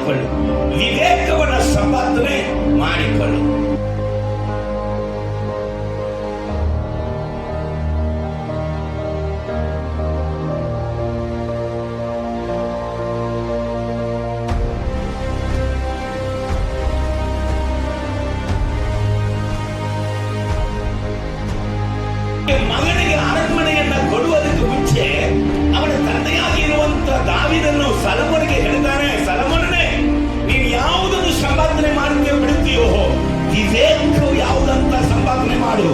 ಮಾಡಿಕೊಳ್ಳು, ವಿವೇಕವನ್ನು ಸಂಪಾದನೆ ಮಾಡಿಕೊಳ್ಳು. ಮಗನಿಗೆ ಅರಣ್ಮನೆಯನ್ನ ಕೊಡುವುದಕ್ಕೆ ಮುಂಚೆ ಅವನ ತಂದೆಯಾಗಿ ಇರುವಂತ ದಾವೀದನು ಸೊಲೊಮೋನನಿಗೆ ಹೇಳ್ತಾನೆ, ಸೊಲೊಮೋನನೇ, ನೀನು ಯಾವುದನ್ನು ಸಂಪಾದನೆ ಮಾಡಕ್ಕೆ ಬಿಡುತ್ತೀಯೋ, ವಿವೇಕವು ಯಾವುದಂತ ಸಂಪಾದನೆ ಮಾಡು,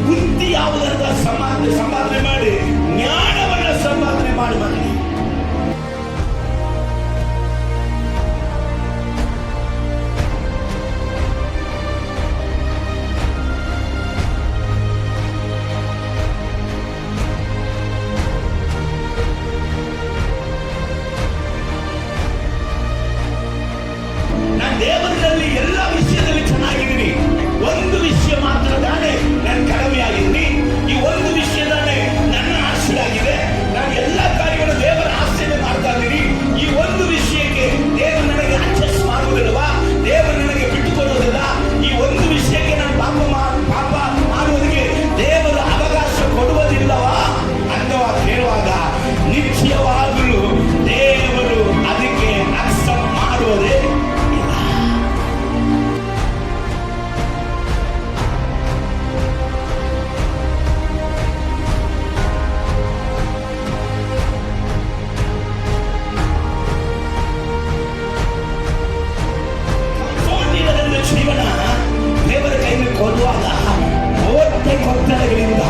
ಬುದ್ಧಿ ಯಾವುದಂತ ಸಂಪಾದನೆ ಮಾಡಿ, ಜ್ಞಾನವನ್ನ ಸಂಪಾದನೆ ಮಾಡು ಮಗನಿಗೆ. ದೇವರಲ್ಲಿ ಎಲ್ಲ ವಿಷಯದಲ್ಲಿ ಚೆನ್ನಾಗಿದ್ದೀನಿ, ಒಂದು ವಿಷಯ ಮಾತ್ರ ತಾನೇ ನಾನು ಕಡಿಮೆ ಆಗಿದ್ದೀನಿ, ಈ ಒಂದು ವಿಷಯ ತಾನೇ ನನ್ನ ಆಸೆ ಆಗಿದೆ, ನಾನು ಎಲ್ಲ ಕಾರ್ಯಗಳನ್ನು ದೇವರ ಆಸೆಯನ್ನು ಮಾಡ್ತಾ ಇದ್ದೀನಿ, ಈ ಒಂದು ವಿಷಯಕ್ಕೆ ದೇವರು ನನಗೆ ಅಡ್ಜಸ್ಟ್ ಮಾಡುವುದಿಲ್ಲವಾ, ದೇವರು ನನಗೆ ಬಿಟ್ಟುಕೊಡುವುದಿಲ್ಲ, ಈ ಒಂದು ವಿಷಯಕ್ಕೆ ನಾನು ಪಾಪ ಮಾಡುವುದಕ್ಕೆ ದೇವರು ಅವಕಾಶ ಕೊಡುವುದಿಲ್ಲವಾ ಅನ್ನುವ ಕೇಳುವಾಗ ನಿಶ್ಚಯವಾಗಲೂ ದೇವರು ಅದಕ್ಕೆ ಅಕ್ಸೆಪ್ಟ್ ಮಾಡುವುದೇ. ಜೀವನ ದೇವರ ಕೈಯಲ್ಲಿ ಕೊಡುವಾಗ ಕೋಟೆ ಕೊತ್ತಲಗಳಿಂದ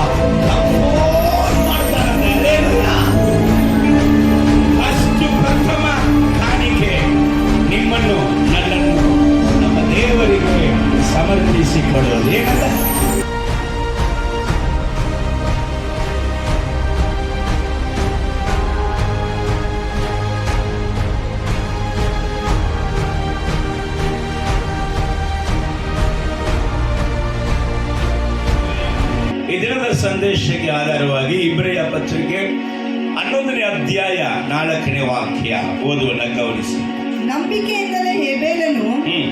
ಮಾಡ್ತಾನೆ. ಅಷ್ಟು ಪ್ರಥಮ ಕಾಣಿಕೆ ನಿಮ್ಮನ್ನು ನನ್ನನ್ನು ನಮ್ಮ ದೇವರಿಗೆ ಸಮರ್ಪಿಸಿಕೊಳ್ಳೋದು. ಏನಂತ ಈ ದಿನದ ಸಂದೇಶಕ್ಕೆ ಆಧಾರವಾಗಿ ಇಬ್ರಿಯ ಪತ್ರಿಕೆ 11ನೇ ಅಧ್ಯಾಯ 4ನೇ ವಾಕ್ಯ ಓದುವನ್ನ ಗಮನಿಸಿ. ನಂಬಿಕೆಯಿಂದಲೇ ಹೇಬೇಲನು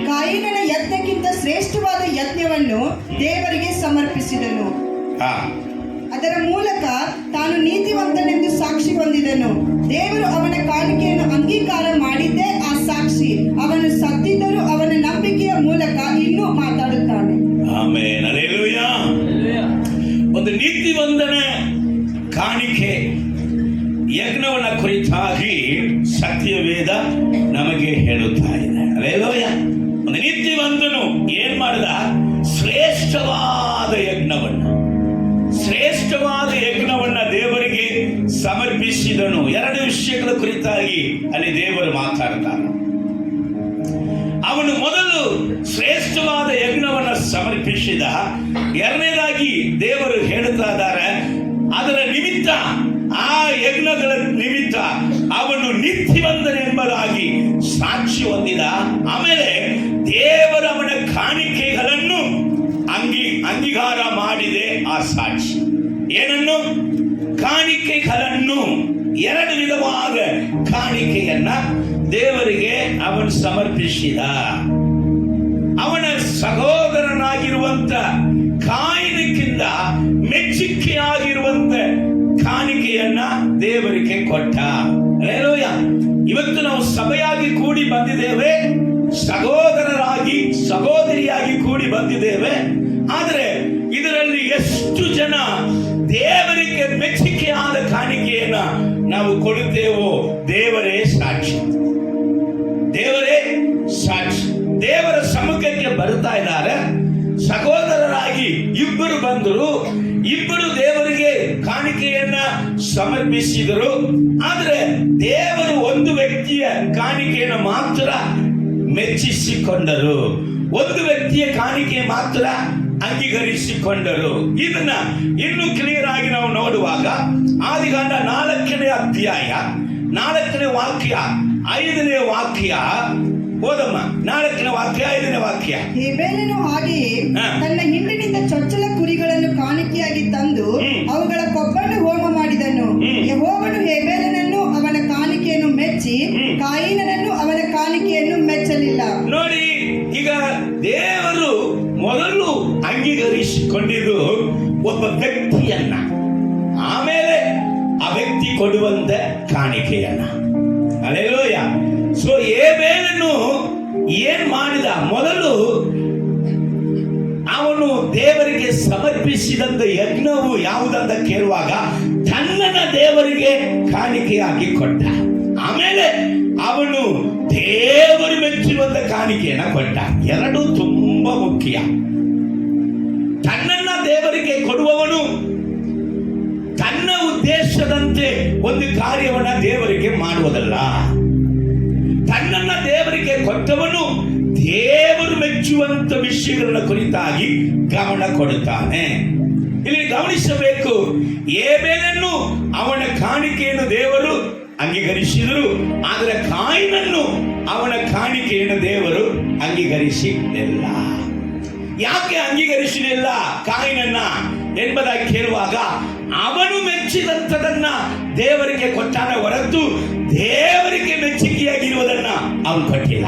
ಕಾಯಿನನ ಯಜ್ಞಕ್ಕಿಂತ ಶ್ರೇಷ್ಠವಾದ ಯಜ್ಞವನ್ನು ದೇವರಿಗೆ ಸಮರ್ಪಿಸಿದನು. ಅದರ ಮೂಲಕ ತಾನು ನೀತಿವಂತನೆಂದು ಸಾಕ್ಷಿ ಹೊಂದಿದನು. ದೇವರು ಅವನ ಕಾಣಿಕೆಯನ್ನು ಅಂಗೀಕಾರ ಮಾಡಿದ್ದೇ ಆ ಸಾಕ್ಷಿ. ಅವನು ಸತ್ತಿದ್ದರೂ ಅವನ ನಂಬಿಕೆಯ ಮೂಲಕ ಇನ್ನೂ ಮಾತಾಡುತ್ತಾನೆ. Amen, hallelujah. ಒಂದು ನೀತಿವಂತನ ಕಾಣಿಕೆ ಯಜ್ಞವನ್ನ ಕುರಿತಾಗಿ ಸತ್ಯವೇದ ನಮಗೆ ಹೇಳುತ್ತಾ ಇದೆ. ಹಲ್ಲೆಲೂಯಾ. ಒಂದು ನೀತಿವಂತನು ಏನ್ ಮಾಡಿದ? ಶ್ರೇಷ್ಠವಾದ ಯಜ್ಞವನ್ನ ದೇವರಿಗೆ ಸಮರ್ಪಿಸಿದನು. ಎರಡು ವಿಷಯಗಳ ಕುರಿತಾಗಿ ಅಲ್ಲಿ ದೇವರು ಮಾತಾಡ್ತಾನೆ. ಅವನು ಮೊದಲು ಶ್ರೇಷ್ಠವಾದ ಯಜ್ಞವನ್ನ ಸಮರ್ಪಿಸಿದ. ಎರಡನೇದಾಗಿ ದೇವರು ಹೇಳುತ್ತಾ ಇದ್ದಾರೆ, ಅದರ ನಿಮಿತ್ತ, ಆ ಯಜ್ಞಗಳ ನಿಮಿತ್ತ ಅವನು ನೀತಿವಂತನೆಂಬುದಾಗಿ ಸಾಕ್ಷಿ ಹೊಂದಿದ. ಆಮೇಲೆ ದೇವರು ಅವನ ಕಾಣಿಕೆಗಳನ್ನು ಅಂಗೀಕಾರ ಮಾಡಿದೆ ಆ ಸಾಕ್ಷಿ. ಏನನ್ನು? ಕಾಣಿಕೆಗಳನ್ನು. ಎರಡು ವಿಧವಾದ ಕಾಣಿಕೆಯನ್ನ ದೇವರಿಗೆ ಅವನು ಸಮರ್ಪಿಸಿದ. ಅವನ ಸಹೋದರನಾಗಿರುವಂತ ಕಾಯಿನಕ್ಕಿಂತ ಮೆಚ್ಚುಗೆಯಾಗಿರುವಂತ ಕಾಣಿಕೆಯನ್ನ ದೇವರಿಗೆ ಕೊಟ್ಟ. ಹಲ್ಲೆಲೂಯಾ. ಇವತ್ತು ನಾವು ಸಭೆಯಾಗಿ ಕೂಡಿ ಬಂದಿದ್ದೇವೆ, ಸಹೋದರರಾಗಿ ಸಹೋದರಿಯಾಗಿ ಕೂಡಿ ಬಂದಿದ್ದೇವೆ. ಆದರೆ ಇದರಲ್ಲಿ ಎಷ್ಟು ಜನ ದೇವರಿಗೆ ಮೆಚ್ಚುಗೆಯಾದ ಕಾಣಿಕೆಯನ್ನ ನಾವು ಕೊಡುತ್ತೇವೋ ದೇವರೇ ಸಾಕ್ಷಿ. ದೇವರ ಸಮ್ಮುಖಕ್ಕೆ ಬರ್ತಾ ಇದ್ದಾರೆ. ಸಹೋದರರಾಗಿ ಇಬ್ಬರು ಬಂದರು, ಇಬ್ಬರು ದೇವರಿಗೆ ಕಾಣಿಕೆಯನ್ನ ಸಮರ್ಪಿಸಿದರು. ಆದರೆ ದೇವರು ಒಂದು ವ್ಯಕ್ತಿಯ ಕಾಣಿಕೆಯನ್ನು ಮಾತ್ರ ಮೆಚ್ಚಿಸಿಕೊಂಡರು, ಒಂದು ವ್ಯಕ್ತಿಯ ಕಾಣಿಕೆ ಮಾತ್ರ ಅಂಗೀಕರಿಸಿಕೊಂಡರು. ಇದನ್ನ ಇನ್ನು ಕ್ಲಿಯರ್ ಆಗಿ ನಾವು ನೋಡುವಾಗ ಆದಿಕಾಂಡ 4ನೇ ಅಧ್ಯಾಯ 4ನೇ ವಾಕ್ಯ 5ನೇ ವಾಕ್ಯ ಓದಮ್ಮ. 4ನೇ ವಾಕ್ಯ 5ನೇ ವಾಕ್ಯ. ಹೇಬೇಲನು ಹಾಗೆಯೇ ತನ್ನ ಹಿಂಡಿನಿಂದ ಚೊಚ್ಚಲ ಕುರಿಗಳನ್ನು ಕಾಣಿಕೆಯಾಗಿ ತಂದು ಅವುಗಳ ಕೊಬ್ಬನ್ನು ಹೋಮ ಮಾಡಿದನು. ಯೆಹೋವನು ಹೇಬೇಲನನ್ನು ಅವನ ಕಾಣಿಕೆಯನ್ನು ಮೆಚ್ಚಿ ಕಾಯಿನನನ್ನು ಅವನ ಕಾಣಿಕೆಯನ್ನು ಮೆಚ್ಚ ಅಂಗೀಕರಿಸಿಕೊಂಡಿದ್ದು ಒಬ್ಬ ವ್ಯಕ್ತಿಯನ್ನ, ಆಮೇಲೆ ಆ ವ್ಯಕ್ತಿ ಕೊಡುವಂತ ಕಾಣಿಕೆಯನ್ನ. ಹಲ್ಲೆಲೂಯಾ. ಸೊ ಹೇಬೇಲನು ಏನ್ ಮಾಡಿದ? ಮೊದಲು ಅವನು ದೇವರಿಗೆ ಸಮರ್ಪಿಸಿದಂತ ಯಜ್ಞವು ಯಾವುದಂತ ಕೇಳುವಾಗ ತನ್ನನ್ನ ದೇವರಿಗೆ ಕಾಣಿಕೆಯಾಗಿ ಕೊಟ್ಟ. ಆಮೇಲೆ ಅವನು ದೇವರು ಮೆಚ್ಚುವಂತ ಕಾಣಿಕೆಯನ್ನ ಕೊಟ್ಟ. ಎರಡು ತುಂಬಾ ಮುಖ್ಯ. ತನ್ನನ್ನ ದೇವರಿಗೆ ಕೊಡುವವನು ತನ್ನ ಉದ್ದೇಶದಂತೆ ಒಂದು ಕಾರ್ಯವನ್ನ ದೇವರಿಗೆ ಮಾಡುವುದಲ್ಲ. ತನ್ನನ್ನ ದೇವರಿಗೆ ಕೊಟ್ಟವನು ದೇವರು ಮೆಚ್ಚುವಂತ ವಿಷಯಗಳ ಕುರಿತಾಗಿ ಗಮನ ಕೊಡುತ್ತಾನೆ. ಇಲ್ಲಿ ಗಮನಿಸಬೇಕು, ಹೇಬೇಲನ್ನು ಅವನ ಕಾಣಿಕೆಯನ್ನು ದೇವರು ಅಂಗೀಕರಿಸಿದರು, ಆದರೆ ಕಾಯಿನನ್ನು ಅವನ ಕಾಣಿಕೆಯನ್ನು ದೇವರು ಅಂಗೀಕರಿಸಿಲ್ಲ. ಯಾಕೆ ಅಂಗೀಕರಿಸಲಿಲ್ಲ ಕಾಯಿನನ್ನ ಎಂಬುದಾಗಿ ಕೇಳುವಾಗ, ಅವನು ಮೆಚ್ಚಿದಂಥದನ್ನ ದೇವರಿಗೆ ಕೊಟ್ಟಾನ ಹೊರತು ದೇವರಿಗೆ ಮೆಚ್ಚುಗೆಯಾಗಿರುವುದನ್ನ ಅವನು ಕೊಟ್ಟಿಲ್ಲ.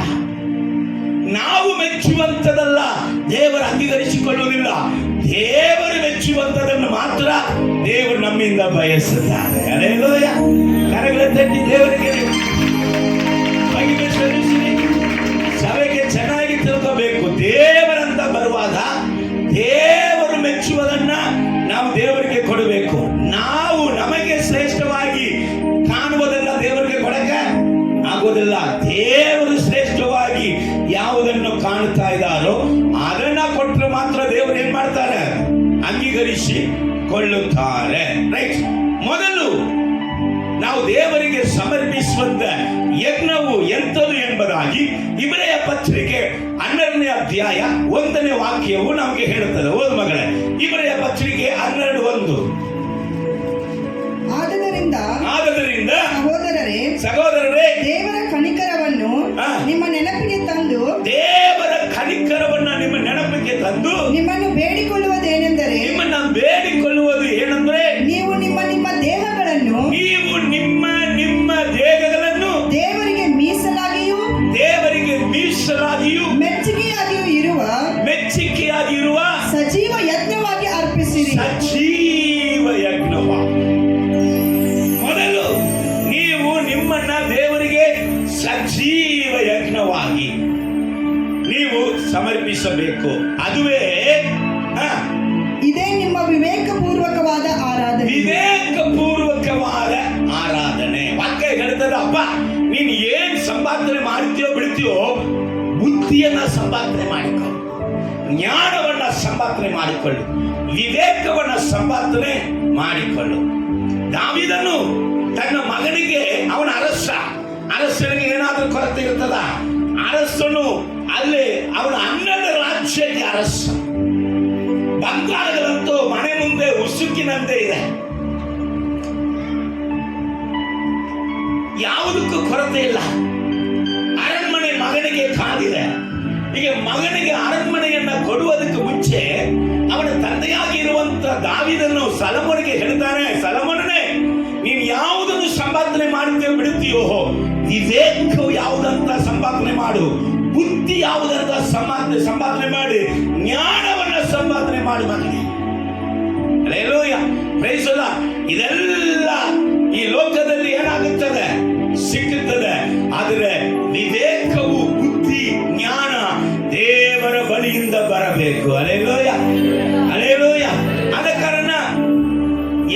ನಾವು ಮೆಚ್ಚುವಂಥದ್ದಲ್ಲ ದೇವರು ಅಂಗೀಕರಿಸಿಕೊಳ್ಳುವುದಿಲ್ಲ. ದೇವರು ಮೆಚ್ಚುವಂಥದನ್ನು ಮಾತ್ರ ದೇವರು ನಮ್ಮಿಂದ ಬಯಸುತ್ತಾರೆ. ಹಲ್ಲೆಲೂಯಾ. ಕರಗಳ ತಟ್ಟಿ ದೇವರಿಗೆ ಮಹಿಮೆ ಸಲ್ಲಿಸಿರಿ. ಸಭೆಗೆ ಚೆನ್ನಾಗಿ ತಿಳ್ಕೋಬೇಕು. ದೇವರಂತ ಬರುವಾಗ ದೇವರು ಮೆಚ್ಚುವುದನ್ನ ನಾವು ದೇವರಿಗೆ ಕೊಡಬೇಕು. ನಾವು ನಮಗೆ ಶ್ರೇಷ್ಠವಾಗಿ ಕಾಣುವುದನ್ನ ದೇವರಿಗೆ ಕೊಡಕ್ಕೆ ಆಗುವುದಿಲ್ಲ. ದೇವರು ಶ್ರೇಷ್ಠವಾಗಿ ಯಾವುದನ್ನು ಕಾಣುತ್ತಾ ಇದ್ದಾರೋ ಅದನ್ನ ಕೊಟ್ಟರೆ ಮಾತ್ರ ದೇವರು ಏನ್ ಮಾಡ್ತಾರೆ? ಅಂಗೀಕರಿಸಿ ಕೊಳ್ಳುತ್ತಾರೆ. ರೈಟ್. ಮೊದಲು ನಾವು ದೇವರಿಗೆ ಸಮರ್ಪಿಸುವಂತ ಯಜ್ಞವು ಎಂಥದ್ದು ಎಂಬುದಾಗಿ ಇಬ್ರಿಯ ಪತ್ರಿಕೆ 12ನೇ ಅಧ್ಯಾಯ 1ನೇ ವಾಕ್ಯವು ನಮಗೆ ಹೇಳುತ್ತದೆ. ಓದು ಮಗಳೇ, ಇಬ್ರಿಯ ಪತ್ರಿಕೆ 12:1. ಆದದರಿಂದ ಸಹೋದರರೇ ದೇವರ ಕನಿಕರವನ್ನು ನಿಮ್ಮ ನೆನಪಿಗೆ ತಂದು ನಿಮ್ಮನ್ನು ಬೇಡಿಕೊಳ್ಳುವುದು ಏನೆಂದರೆ ನೀವು ನಿಮ್ಮ ದೇಹಗಳನ್ನು ದೇವರಿಗೆ ಮೀಸಲಾಗಿಯೂ ಮೆಚ್ಚುಗೆಯಾಗಿರುವ ಸಜೀವ ಯಜ್ಞವಾಗಿ ಅರ್ಪಿಸಿರಿ. ಸಜೀವ ಯಜ್ಞವಾಗಿ ಮೊದಲು ನೀವು ನಿಮ್ಮನ್ನ ದೇವರಿಗೆ ಸಜೀವ ಯಜ್ಞವಾಗಿ ನೀವು ಸಮರ್ಪಿಸಬೇಕು. ಅದುವೇ ಇದೇ ನಿಮ್ಮ ವಿವೇಕಪೂರ್ವಕವಾದ ಆರಾಧನೆ. ವಾಕ್ಯ ಹೇಳ್ತದ, ಅಪ್ಪ ನೀನು ಏನ್ ಸಂಪಾದನೆ ಮಾಡ್ತೀಯೋ ಬಿಡ್ತೀಯೋ, ಬುದ್ಧಿಯನ್ನ ಸಂಪಾದನೆ ಮಾಡಿಕೊ, ಜ್ಞಾನವನ್ನ ಸಂಪಾದನೆ ಮಾಡಿಕೊಳ್ಳು, ವಿವೇಕವನ್ನ ಸಂಪಾದನೆ ಮಾಡಿಕೊಳ್ಳು. ದಾವೀದನು ತನ್ನ ಮಗನಿಗೆ, ಅವನ ಅರಸನಿಗೆ ಏನಾದ್ರೂ ಕೊರತೆ ಇರ್ತದ, ಅರಸನು ಅಲ್ಲಿ ಅವನ 12 ರಾಜ್ಯಕ್ಕೆ ಅರಸ. ಬಂಗಾರಗಳಂತೂ ಮನೆ ಮುಂದೆ ಉಸುಕಿನಂತೆ ಇದೆ, ಯಾವುದಕ್ಕೂ ಕೊರತೆ ಇಲ್ಲ. ಅರಣ್ಮನೆ ಮಗನಿಗೆ ಕಾದಿದೆ. ಈಗ ಮಗನಿಗೆ ಅರಣ್ಮನೆಯನ್ನ ಕೊಡುವುದಕ್ಕೆ ಮುಂಚೆ ಅವನ ತಂದೆಯಾಗಿ ಇರುವಂತ ದಾವೀದನು ಸೊಲೊಮೋನನಿಗೆ ಹೇಳ್ತಾನೆ, ಸೊಲೊಮೋನನೇ, ನೀನು ಯಾವುದನ್ನು ಸಂಪಾದನೆ ಮಾಡುತ್ತೀಯೋ ಬಿಡುತ್ತೀಯೋ, ವಿವೇಕವು ಯಾವುದಂತ ಸಂಪಾದನೆ ಮಾಡು, ಬುದ್ಧಿ ಯಾವುದಂತ ಸಂಪಾದನೆ ಮಾಡಿ, ಜ್ಞಾನವನ್ನ ಸಂಪಾದನೆ ಮಾಡು ಮಗನೇ. ಹಲ್ಲೆಲೂಯಾ. Praise the Lord. ಇದೆಲ್ಲ ಈ ಲೋಕದಲ್ಲಿ ಏನಾಗುತ್ತದೆ? ಸಿಕ್ಕುತ್ತದೆ. ಆದರೆ ವಿವೇಕವು, ಬುದ್ಧಿ, ಜ್ಞಾನ ದೇವರ ಬಳಿಯಿಂದ ಬರಬೇಕು. Hallelujah, hallelujah. ಆದ ಕಾರಣ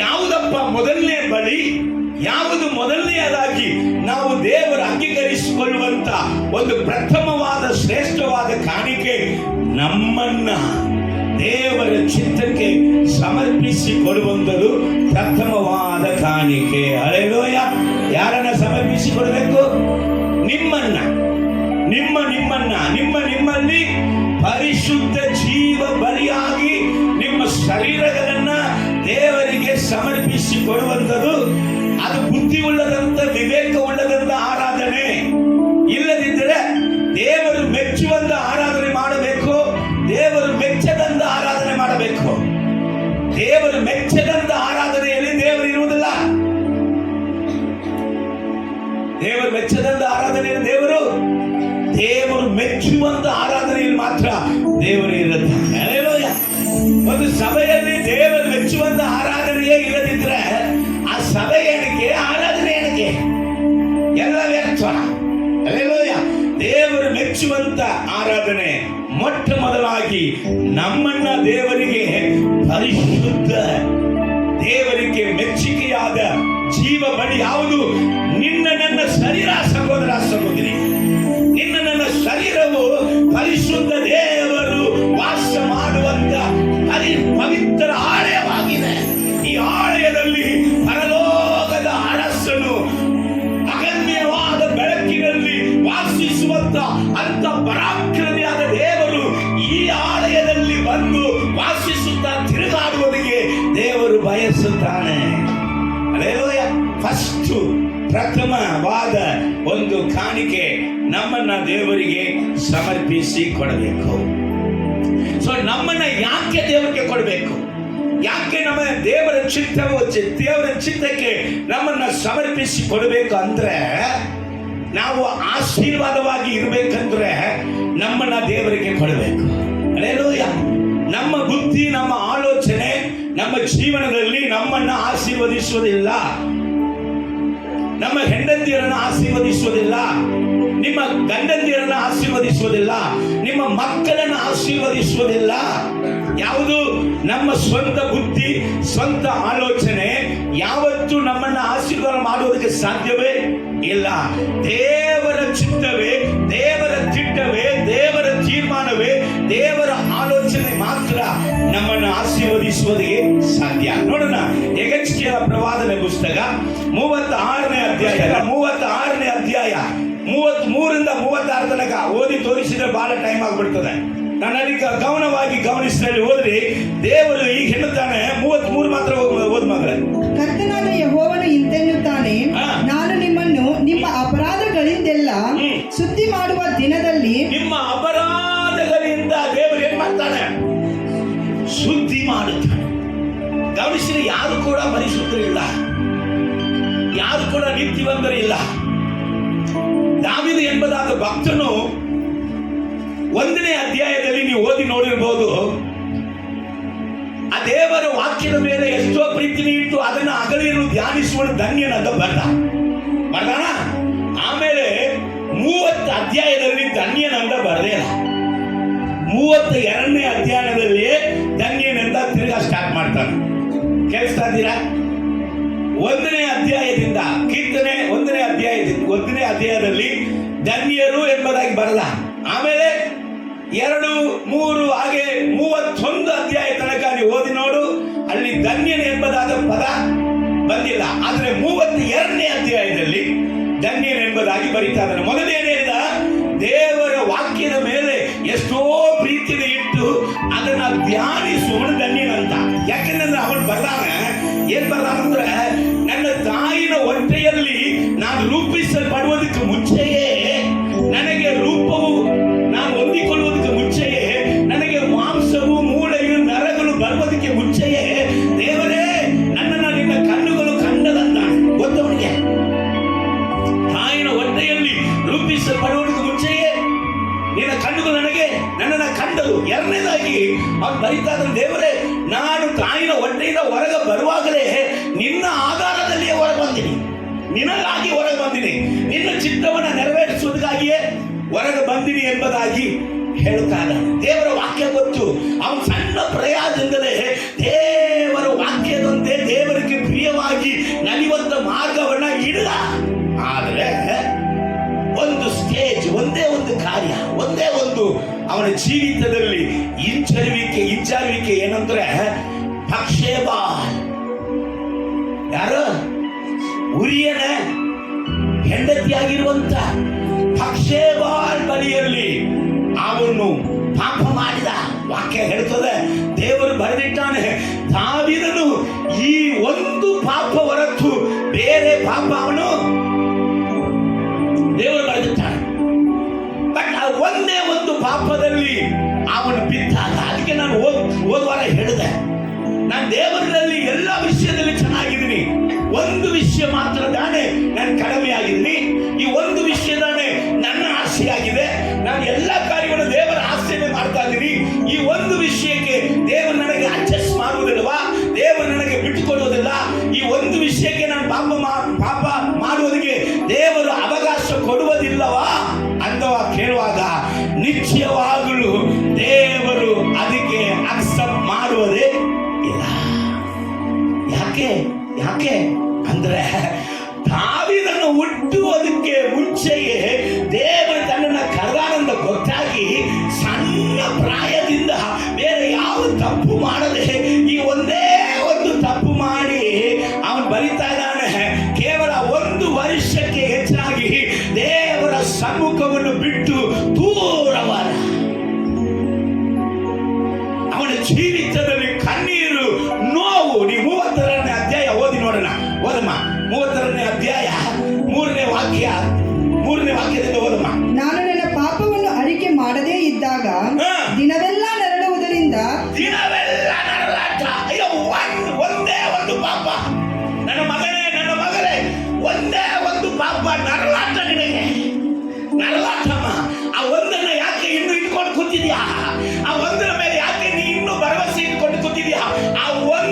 ಯಾವುದಪ್ಪ ಮೊದಲನೇ ಬಳಿ, ಯಾವುದು ಮೊದಲನೆಯದಾಗಿ ನಾವು ದೇವರು ಅಂಗೀಕರಿಸಿಕೊಳ್ಳುವಂತ ಒಂದು ಪ್ರಥಮವಾದ ಶ್ರೇಷ್ಠವಾದ ಕಾಣಿಕೆ, ನಮ್ಮನ್ನ ದೇವರ ಚಿತ್ತಕ್ಕೆ ಸಮರ್ಪಿಸಿಕೊಡುವಂಥದ್ದು ಪ್ರಥಮವಾದ ಕಾಣಿಕೆ. ಹಲ್ಲೆಲೂಯಾ. ಯಾರನ್ನ ಸಮರ್ಪಿಸಿಕೊಡಬೇಕು? ನಿಮ್ಮಲ್ಲಿ ಪರಿಶುದ್ಧ ಜೀವ ಬಲಿಯಾಗಿ ನಿಮ್ಮ ಶರೀರಗಳನ್ನ ದೇವರಿಗೆ ಸಮರ್ಪಿಸಿಕೊಡುವಂಥದ್ದು. ಅದು ಬುದ್ಧಿ ಉಳ್ಳದಂತ, ವಿವೇಕ ಉಳ್ಳದಂತ ಆರಾಧನೆ. ಇಲ್ಲದಿದ್ದರೆ ದೇವರು ಮೆಚ್ಚುವಂತ ಆರಾಧನೆ ಮಾಡಬೇಕು, ದೇವರು ಮೆಚ್ಚದಂತ ಆರಾಧನೆ ಮಾಡಬೇಕು. ದೇವರು ಮೆಚ್ಚದಂತ ಆರಾಧನೆಯಲ್ಲಿ ದೇವರು ಇರುವುದಿಲ್ಲ. ದೇವರು ಮೆಚ್ಚದಂತ ಆರಾಧನೆಯಲ್ಲಿ ದೇವರು ಮೆಚ್ಚುವಂತ ಆರಾಧನೆಯಲ್ಲಿ ಮಾತ್ರ ದೇವರು ಇರುತ್ತಾನೆ. ಹಲ್ಲೆಲೂಯಾ. ಒಂದು ಸಭೆಯಲ್ಲಿ ದೇವರು ಮೆಚ್ಚುವಂತ ಆರಾಧನೆಯೇ ಇಲ್ಲದಿದ್ರೆ ಆ ಸಭೆ ಏನಕ್ಕೆ, ಆರಾಧನೆ ಏನಕ್ಕೆ? ಎಲ್ಲ ವ್ಯರ್ಥ. ಹಲ್ಲೆಲೂಯಾ. ದೇವರು ಮೆಚ್ಚುವಂತ ಆರಾಧನೆ ಮೊಟ್ಟ ಮೊದಲಾಗಿ ನಮ್ಮನ್ನ ದೇವರಿಗೆ ಪರಿಶುದ್ಧ, ದೇವರಿಗೆ ಮೆಚ್ಚುಗೆಯಾದ ಜೀವ ಬಲಿ ಯಾವುದು? ನಿನ್ನ ನನ್ನ ಶರೀರ. ಸಹೋದರ ಸಹೋದರಿ, ನಿನ್ನ ನನ್ನ ಶರೀರವು ಪರಿಶುದ್ಧ, ದೇವರು ವಾಸ ಮಾಡುವಂತ ಪವಿತ್ರ ಆಲಯವಾಗಿದೆ. ಈ ಆಲಯದಲ್ಲಿ ಪರಲೋಕದ ಅರಸನು ಅಗಮ್ಯವಾದ ಬೆಳಕಿನಲ್ಲಿ ವಾಸಿಸುವಂತ ಅಂತ ಪರಾಕ್ರಮಿಯಾದ ದೇವರು ಈ ಆಲಯದಲ್ಲಿ ಬಂದು ವಾಸಿಸುತ್ತಾ ತಿರುಗಾಡುವುದಕ್ಕೆ ದೇವರು ಬಯಸುತ್ತಾನೆ. ಹಲ್ಲೆಲೂಯಾ. ಫಸ್ಟ್ ಪ್ರಥಮವಾದ ಒಂದು ಕಾಣಿಕೆ ನಮ್ಮನ್ನ ದೇವರಿಗೆ ಸಮರ್ಪಿಸಿ ಕೊಡಬೇಕು. ಸೊ ನಮ್ಮನ್ನ ಯಾಕೆ ದೇವರಿಗೆ ಕೊಡಬೇಕು? ಯಾಕೆ ನಮ್ಮ ದೇವರ ಚಿತ್ತಕ್ಕೆ ನಮ್ಮನ್ನ ಸಮರ್ಪಿಸಿ ಕೊಡಬೇಕು ಅಂದ್ರೆ, ನಾವು ಆಶೀರ್ವಾದವಾಗಿ ಇರಬೇಕಂದ್ರೆ ನಮ್ಮನ್ನ ದೇವರಿಗೆ ಕೊಡಬೇಕು. ಹಲ್ಲೆಲೂಯಾ. ನಮ್ಮ ಬುದ್ಧಿ, ನಮ್ಮ ಆಲೋಚನೆ, ನಮ್ಮ ಜೀವನದಲ್ಲಿ ನಮ್ಮನ್ನ ಆಶೀರ್ವದಿಸುವುದಿಲ್ಲ. ನಮ್ಮ ಹೆಂಡತಿಯರನ್ನು ಆಶೀರ್ವದಿಸುವುದಿಲ್ಲ, ನಿಮ್ಮ ಗಂಡಂದಿರನ್ನು ಆಶೀರ್ವದಿಸುವುದಿಲ್ಲ, ನಿಮ್ಮ ಮಕ್ಕಳನ್ನು ಆಶೀರ್ವದಿಸುವುದಿಲ್ಲ. ಯಾವುದು? ನಮ್ಮ ಸ್ವಂತ ಬುದ್ಧಿ, ಸ್ವಂತ ಆಲೋಚನೆ ಯಾವತ್ತೂ ನಮ್ಮನ್ನ ಆಶೀರ್ವಾದ ಮಾಡುವುದಕ್ಕೆ ಸಾಧ್ಯವೇ ಇಲ್ಲ. ದೇವರ ಚಿತ್ತವೇ, ದೇವರ ತಿಟ್ಟವೇ, ದೇವರ ತೀರ್ಮಾನವೇ, ದೇವರ ಆಲೋಚನೆ ಮಾತ್ರ ನಮ್ಮನ್ನು ಆಶೀರ್ವದಿಸುವುದಕ್ಕೆ ಸಾಧ್ಯ. ನೋಡೋಣ, ಯೆರೆಮೀಯನ ಪ್ರವಾದನೆ ಪುಸ್ತಕ 36ನೇ ಅಧ್ಯಾಯ 33ರಿಂದ 36 ತನಕ ಓದಿ ತೋರಿಸಿದ್ರೆ ಬಹಳ ಟೈಮ್ ಆಗ್ಬಿಡ್ತದೆ. ನಾನು ಅದಕ್ಕೆ ಗಮನವಾಗಿ ಗಮನಿಸಿದಲ್ಲಿ ಹೋದ್ರಿ, ದೇವರು ಈಗ ಹೇಳುತ್ತಾನೆ. 33 ಮಾತ್ರ ಓದ್ ಮಗಳೇ. ಕರ್ತನಾದ ಯೆಹೋವನು ಇಂತೆನ್ನುತ್ತಾನೆ, ನಾನು ನಿಮ್ಮನ್ನು ನಿಮ್ಮ ಅಪರಾಧಗಳಿಂದೆಲ್ಲ ಶುದ್ಧಿ ಮಾಡುವ ದಿನದಲ್ಲಿ, ನಿಮ್ಮ ಅಪರಾಧಗಳಿಂದ ದೇವರು ಏನ್ ಮಾಡ್ತಾನೆ? ಶುದ್ಧಿ ಮಾಡುತ್ತಾನೆ. ಗಮನಿಸಿದ್ರೆ ಯಾರು ಕೂಡ ಪರಿಶುದ್ಧರಿಲ್ಲ, ಯಾರು ಕೂಡ ನೀತಿವಂತರಿಲ್ಲ. ದಾವೀದ ಎಂಬುದಾದ ಭಕ್ತನು 1ನೇ ಅಧ್ಯಾಯದಲ್ಲಿ ನೀವು ಓದಿ ನೋಡಿರಬಹುದು. ಆ ದೇವರ ವಾಕ್ಯದ ಮೇಲೆ ಎಷ್ಟೋ ಪ್ರೀತಿನಿ ಇಟ್ಟು ಅದನ್ನು ಹಗಲಿರುಳು ಧ್ಯಾನಿಸುವ ಧನ್ಯನಂತ ಬರ್ದಾನ. ಆಮೇಲೆ 30 ಅಧ್ಯಾಯದಲ್ಲಿ ಧನ್ಯನಂತ ಬರದೇ ಇಲ್ಲ. 32ನೇ ಅಧ್ಯಾಯದಲ್ಲಿ ಧನ್ಯನೆಂದ ತಿರುಗಾ ಸ್ಟಾರ್ಟ್ ಮಾಡ್ತಾನೆ. ಕೇಳಿಸ್ತಾ ಇದ್ದೀರಾ? 1ನೇ ಅಧ್ಯಾಯದಿಂದ ಕೀರ್ತನೆ 1ನೇ ಅಧ್ಯಾಯದಲ್ಲಿ ಧನ್ಯರು ಎಂಬುದಾಗಿ ಬರಲ್ಲ. ಆಮೇಲೆ 2, 3 ಹಾಗೆ 31 ಅಧ್ಯಾಯ ತನಕ ನೀವು ಓದಿ ನೋಡು, ಅಲ್ಲಿ ಧನ್ಯನ ಎಂಬುದಾದ ಪದ ಬಂದಿಲ್ಲ. ಆದ್ರೆ 32ನೇ ಅಧ್ಯಾಯದಲ್ಲಿ ಧನ್ಯನ ಎಂಬುದಾಗಿ ಬರೀತಾ ಇದ್ದಾನೆ. ಮೊದಲೇನಿಲ್ಲ, ದೇವರ ವಾಕ್ಯದ ಮೇಲೆ ಎಷ್ಟೋ ಪ್ರೀತಿನ ಇಟ್ಟು ಅದನ್ನ ಧ್ಯಾನಿಸುವನು ಧನ್ಯನಂತ. ಯಾಕೆಂದ್ರೆ ಅವನು ಏನ್ ಬರ್ದಾನಂದ್ರೆ, ನನ್ನ ತಾಯಿನ ಹೊಟ್ಟೆಯಲ್ಲಿ ನಾನು ರೂಪಿಸಲ್ಪಡುವುದಕ್ಕೆ ಮುಂಚೆಯೇ, ನನಗೆ ರೂಪವು ನಾನು ಹೊಂದಿಕೊಳ್ಳುವುದಕ್ಕೆ ಮುಂಚೆಯೇ, ನನಗೆ ಮಾಂಸವು ಮೂಳೆಯು ನರಗಳು ಬರುವುದಕ್ಕೆ ಮುಂಚೆಯೇ ದೇವರೇ ನನ್ನನ್ನು ನಿನ್ನ ಕಣ್ಣುಗಳು ಕಂಡದಂತಾನೆ. ಗೊತ್ತವನಿಗೆ ತಾಯಿನ ಹೊಟ್ಟೆಯಲ್ಲಿ ರೂಪಿಸಲ್ಪಡುವುದಕ್ಕೆ ಮುಂಚೆಯೇ ನಿನ್ನ ಕಣ್ಣುಗಳು ನನ್ನನ್ನು ಕಂಡದು. ಎರಡನೇದಾಗಿ ಅವ್ನು ಬರೀತಾ ಇದ್ದಾನೆ, ದೇವರೇ ನಾನು ತಾಯಿನ ಹೊಟ್ಟೆಯಿಂದ ಹೊರಗೆ ಬರುವಾಗಲೇ ನಿನ್ನ ಆಧಾರದಲ್ಲಿಯೇ ಹೊರಗೆ ಬಂದಿನಿ, ನಿನಗಾಗಿ ಹೊರಗೆ ಬಂದಿನಿ, ನಿನ್ನ ಚಿತ್ತವನ್ನು ನೆರವೇರಿಸುವುದಕ್ಕಾಗಿಯೇ ಹೊರಗೆ ಬಂದಿನಿ ಎಂಬುದಾಗಿ ಹೇಳ್ತಾ ಇದ್ದಾನೆ. ದೇವರ ವಾಕ್ಯ ಗೊತ್ತು. ಅವನು ಸಣ್ಣ ಪ್ರಯಾಸದಿಂದಲೇ ದೇವರ ವಾಕ್ಯದಂತೆ ದೇವರಿಗೆ ಪ್ರಿಯವಾಗಿ ನಲಿಯುವಂತ ಮಾರ್ಗವನ್ನ ಹಿಡಿದ. ಆದರೆ ಒಂದು ಸ್ಟೇಜ್, ಒಂದೇ ಒಂದು ಕಾರ್ಯ, ಒಂದೇ ಒಂದು ಅವನ ಜೀವಿತದಲ್ಲಿ ಹಿಂಜರುವಿಕೆ ಏನಂದ್ರೆ ಪಕ್ಷೇಬಾಲ್. ಯಾರು? ಉರಿಯನ ಹೆಂಡತಿಯಾಗಿರುವಂತ ಪಕ್ಷೇಬಾಲ್ ಬಳಿಯಲ್ಲಿ ಅವನು ಪಾಪ ಮಾಡಿದ. ವಾಕ್ಯ ಹೇಳ್ತದೆ, ದೇವರು ಬರೆದಿಟ್ಟಾನೆ, ದಾವೀದನು ಈ ಒಂದು ಪಾಪ ಹೊರತು ಬೇರೆ ಪಾಪ ಅವನು ದೇವರು ಬರೆದಿಟ್ಟಾನೆ. ಬಟ್ ಆ ಒಂದೇ ಒಂದು ಪಾಪದಲ್ಲಿ ಅವನು ಬಿದ್ದಾಗ, ಅದಕ್ಕೆ ನಾನು ಹೋದ್ವಾರ ಹೇಳಿದೆ, ನಾನು ದೇವರಲ್ಲಿ ಎಲ್ಲ ವಿಷಯದಲ್ಲಿ ಚೆನ್ನಾಗಿದ್ದೀನಿ, ಒಂದು ವಿಷಯ ಮಾತ್ರ ತಾನೇ ನಾನು ಕಡಿಮೆ ಆಗಿದ್ದೀನಿ. ಈ ಒಂದು ವಿಷಯ ತಾನೇ ನನ್ನ ಆಸೆಯಾಗಿದೆ. ನಾನು ಎಲ್ಲ ಕಾರ್ಯವನ್ನು ದೇವರ ಆಸೆಯನ್ನು ಮಾಡ್ತಾ ಇದ್ದೀನಿ. ಈ ಒಂದು ವಿಷಯಕ್ಕೆ ದೇವರು ನನಗೆ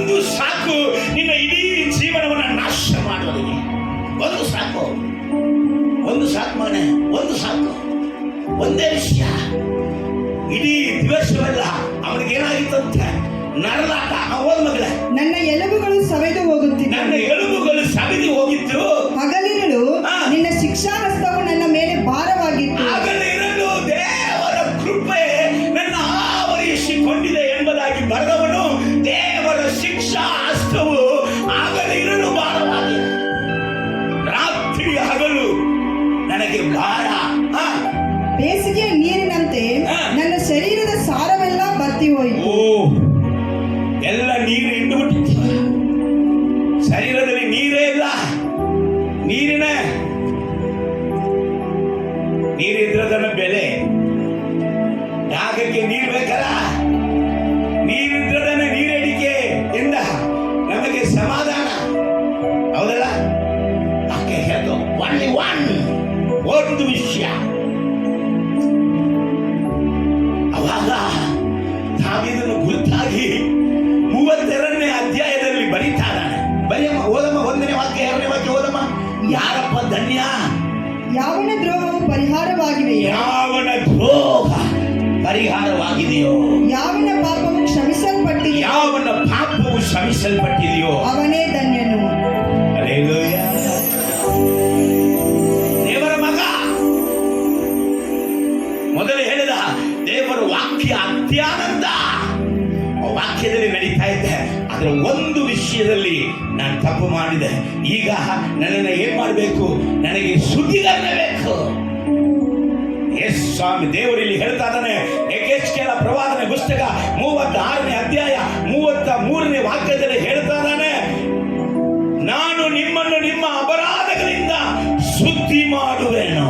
ಒಂದು ಸಾಕು ನಿನ್ನ ಇಡೀ ಜೀವನವನ್ನ ನಾಶ ಮಾಡೋರಿಗೆ. ಒಂದು ಸಾಕು, ಒಂದು ಸಾಕು ಮಗನೇ, ಒಂದು ಸಾಕು. ಒಂದೇ ವಿಷಯ, ಇಡೀ ದಿವಸವೆಲ್ಲ ಅವನಿಗೆ ಏನಾಗಿತ್ತಂತೆ? ನರಳಾಟ. ಹೋದ ಮಗಳೇ, ನನ್ನ ಎಲುಬುಗಳು ಸವೆದು ಹೋಗುತ್ತಿವೆ. ನನ್ನ ಎಲುಬುಗಳು ಸವಿದು ಹೋಗಿತ್ತು. ಹಗಲಿರಲು ನಿನ್ನ ಶಿಕ್ಷಾಹಸ್ತವು ನನ್ನ ಮೇಲೆ ಭಾರವಾಗಿತ್ತು. ಹಗಲಿರಲು ದೇವರ ಕೃಪೆ ನನ್ನ ಆವರಿಸಿಕೊಂಡಿದೆ ಎಂಬುದಾಗಿ ಬರೆದವನು, ದೇವರ ಶಿಕ್ಷಾ ಹಸ್ತವು ಹಗಲಿರಲು ಭಾರವಾಗಿದೆ. ರಾತ್ರಿ ಹಗಲು ನನಗೆ ಭಾರ. ಬೇಸಿಗೆಯ ನೀರಿನಂತೆ ನನ್ನ ಶರೀರದ ಸಾರವೆಲ್ಲ ಬತ್ತಿ ಹೋಯಿತು. ಎಲ್ಲ ನೀರು ಹಿಂಡು ಬಿಟ್ಟಿತ್ತು. ಶರೀರದಲ್ಲಿ ನೀರೇ ಇಲ್ಲ. ನೀರಿದ್ರದನ್ನ ಬೆಲೆ. ಯಾಗಕ್ಕೆ ನೀರು ಬೇಕಲ್ಲ, ನೀರಿದ್ರದನ್ನ ನೀರಡಿಕೆ ಇಂದ ನಮಗೆ ಸಮಾಧಾನ. ಹೌದಲ್ಲ? ಯಾಕೆ ಹೇಳ್ದು ಒಂದು ವಿಷಯ. ಅವಾಗ ತಾವಿದನ್ನು ಗುರುತಾಗಿ 32ನೇ ಅಧ್ಯಾಯದಲ್ಲಿ ಬರೀತಾನೆ. ಬರೆಯಮ್ಮ, ಓದಮ್ಮ. 1ನೇ ವಾಕ್ಯ, 2ನೇ ವಾಕ್ಯ ಓದಮ್ಮ. ಯಾರಪ್ಪ ಧನ್ಯ? ಯಾವನ ದ್ರೋಹವು ಪರಿಹಾರವಾಗಿದೆಯೋ, ಯಾವನ ದ್ರೋಹ ಪರಿಹಾರವಾಗಿದೆಯೋ, ಯಾವನ ಪಾಪವು ಕ್ಷಮಿಸಲ್ಪಟ್ಟಿದೆಯೋ, ಯಾವನ ಪಾಪವು ಕ್ಷಮಿಸಲ್ಪಟ್ಟಿದೆಯೋ ಅವನೇ ಧನ್ಯನು. ಹಲ್ಲೆಲೂಯಾ. ದೇವರ ಮಗ ಮೊದಲು ಹೇಳಿದ ದೇವರ ವಾಕ್ಯ ಅತ್ಯಾನಂದ. ವಾಕ್ಯದಲ್ಲಿ ನಡೀತಾ ಇದ್ದೆ, ಅದರ ಒಂದು ವಿಷಯದಲ್ಲಿ ನಾನು ತಪ್ಪು ಮಾಡಿದೆ. ಈಗ ನನ್ನನ್ನು ಏನ್ ಮಾಡಬೇಕು? ನನಗೆ ಶುದ್ಧೀಕರಣ ಬೇಕು. ಎಸ್ ಸ್ವಾಮಿ, ದೇವರು ಇಲ್ಲಿ ಹೇಳ್ತಾ ಇದ್ದಾನೆ. ಯೆಹೆಜ್ಕೇಲ ಪ್ರವಾದನೆ ಪುಸ್ತಕ 36ನೇ ಅಧ್ಯಾಯ 33ನೇ ವಾಕ್ಯದಲ್ಲಿ ಹೇಳ್ತಾ ಇದ್ದಾನೆ, ನಾನು ನಿಮ್ಮನ್ನು ನಿಮ್ಮ ಅಪರಾಧಗಳಿಂದ ಶುದ್ಧಿ ಮಾಡುವೆನು.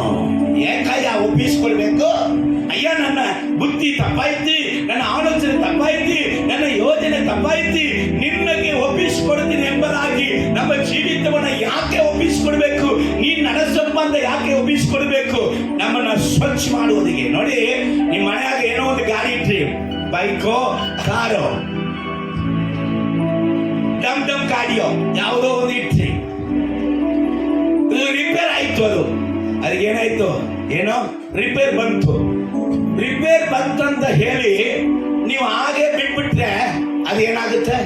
ಏಕಯ್ಯ ಒಪ್ಪಿಸಿಕೊಳ್ಬೇಕು. ಅಯ್ಯ, ನನ್ನ ಬುದ್ಧಿ ತಪ್ಪಾಯ್ತಿ, ನನ್ನ ಆಲೋಚನೆ ತಪ್ಪಾಯ್ತಿ, ನನ್ನ ಯೋಜನೆ ತಪ್ಪಾಯ್ತಿ, ನಿನ್ನಗೆ ಒಪ್ಪಿಸಿಕೊಡ್ತೀನಿ ಎಂಬುದಾಗಿ ನಮ್ಮ ಜೀವಿತವನ್ನ ಯಾಕೆ ಒಪ್ಪಿಸಿಕೊಡ್ಬೇಕು? ನೀನ್ ನನ್ನ ಸಂಬಂಧ ಯಾಕೆ ಒಪ್ಪಿಸಿಕೊಡ್ಬೇಕು? ನಮ್ಮನ್ನ ಸ್ವಚ್ಛ ಮಾಡುವುದಿಗೆ. ನೋಡಿ, ನಿಮ್ಮ ಮನೆಯಾಗ ಏನೋ ಒಂದು ಗಾಡಿ ಇಟ್ರಿ, ಬೈಕೋ ಕಾರೋ ಡಮ್ ಗಾಡಿಯೋ ಯಾವುದೋ ಒಂದು ಇಟ್ರಿ, ರಿಪೇರ್ ಆಯ್ತು. ಅದಕ್ಕೆ ಏನಾಯ್ತು? ಏನೋ ರಿಪೇರ್ ಬಂತಂತ ಹೇಳಿ ನೀವು ಹಾಗೆ ಬಿಟ್ಬಿಟ್ರೆ ಅದೇನಾಗುತ್ತೆ?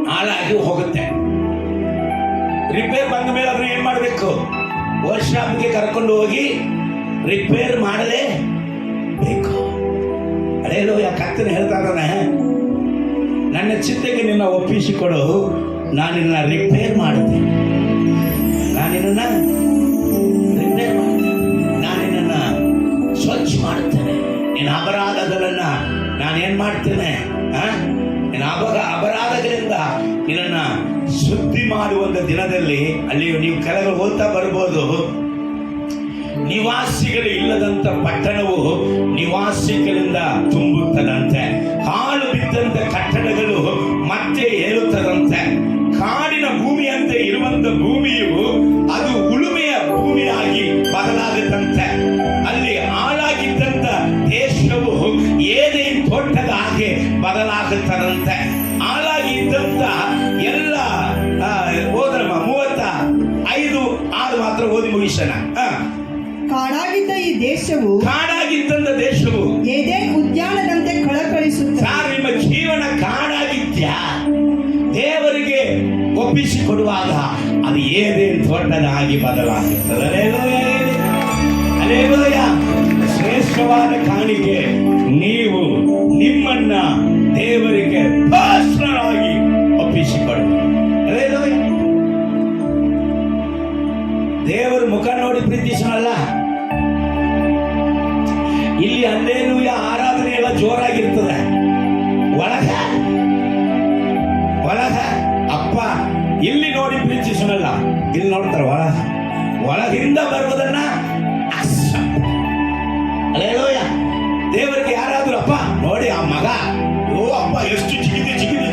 ಹಾಳಾಗಿ ಹೋಗುತ್ತೆ. ರಿಪೇರ್ ಬಂದ ಮೇಲೆ ಅದನ್ನ ಏನ್ ಮಾಡಬೇಕು? ವರ್ಕ್ಶಾಪ್ಗೆ ಕರ್ಕೊಂಡು ಹೋಗಿ ರಿಪೇರ್ ಮಾಡಲೇ ಬೇಕು. ಅದೇಲೋ ಕರ್ತನೆ ಹೇಳ್ತಾ ಇದ್ದಾನೆ, ನನ್ನ ಚಿತ್ತಕ್ಕೆ ನಿನ್ನ ಒಪ್ಪಿಸಿಕೊಡು, ನಾನು ನಿನ್ನ ರಿಪೇರ್ ಮಾಡುತ್ತೇನೆ. ನಾನು ನಿನ್ನನ್ನು ಸ್ವಚ್ಛ ಮಾಡುತ್ತೇನೆ. ನಿನ್ನ ಅಪರಾಧಗಳನ್ನ ನಾನೇನ್ ಮಾಡ್ತೇನೆ? ನಿನ್ನ ಅಪರಾಧಗಳಿಂದ ನಿನ್ನನ್ನ ಶುದ್ಧಿ ಮಾಡುವಂತ ದಿನದಲ್ಲಿ ಅಲ್ಲಿ ನೀವು ಕೆಳಗೆ ಓದ್ತಾ ಬರ್ಬೋದು. ನಿವಾಸಿಗಳು ಇಲ್ಲದಂತ ಪಟ್ಟಣವು ನಿವಾಸಿಗಳಿಂದ ತುಂಬುತ್ತದಂತೆ, ಹಾಳು ಬಿದ್ದಂತ ಕಟ್ಟಡಗಳು ಮತ್ತೆ ಏರುತ್ತದಂತೆ, ಕಾಡಿನ ಭೂಮಿಯಂತೆ ಇರುವಂತ ಭೂಮಿಯು ಅದು ಉಳುಮೆಯ ಭೂಮಿಯಾಗಿ ಬದಲಾಗುತ್ತಂತೆ, ಅಲ್ಲಿ ಹಾಳಾಗಿದ್ದಂತ ದೇಶವು ಏನೇನು ತೋಟದ ಹಾಗೆ ಬದಲಾಗುತ್ತದಂತೆ, ಹಾಳಾಗಿದ್ದಂತ ಎಲ್ಲ ಓದ್ರಮ್ಮ 35:6 ಮಾತ್ರ ಓದಿ ಮುಗಿಸೋಣ. ಕಾಡಾಗಿದ್ದ ಈ ದೇಶವು, ಕಾಡಾಗಿದ್ದಂತ ದೇಶವು ಏದೇನ್ ಉದ್ಯಾನದಂತೆ ಕಳಕಳಿಸುತ್ತದೆ. ಸಾರ್, ನಿಮ್ಮ ಜೀವನ ಕಾಡಾಗಿದ್ಯಾ? ದೇವರಿಗೆ ಒಪ್ಪಿಸಿಕೊಡುವಾಗ ಅದು ಏದೇನು ತೋಟದಾಗಿ ಬದಲಾಗುತ್ತದೆ. ಹಲ್ಲೆಲೂಯ. ಶ್ರೇಷ್ಠವಾದ ಕಾಣಿಕೆ, ನೀವು ನಿಮ್ಮನ್ನ ದೇವರಿಗೆ ಪರ್ಸನಲ್ ಒಪ್ಪಿಸಿಕೊಡು. ಹಲ್ಲೆಲೂಯ. ದೇವರ ಮುಖ ನೋಡಿ ಪ್ರೀತಿಸೋಣಲ್ಲ. ಇಲ್ಲಿ ಹಲ್ಲೆಲೂಯ ಆರಾಧನೆ ಎಲ್ಲ ಜೋರಾಗಿರ್ತದೆ. ಒಳಗ ಅಪ್ಪ ಇಲ್ಲಿ ನೋಡಿ ಪ್ರೀತಿಸೋಣಲ್ಲ, ಇಲ್ಲಿ ನೋಡ್ತಾರೆ ಒಳಗಿಂದ ಬರುವುದನ್ನ ಹಲ್ಲೆಲೂಯ. ದೇವರಿಗೆ ಯಾರಾದ್ರೂ ಅಪ್ಪ ನೋಡಿ ಆ ಮಗ, ಅಪ್ಪ ಎಷ್ಟು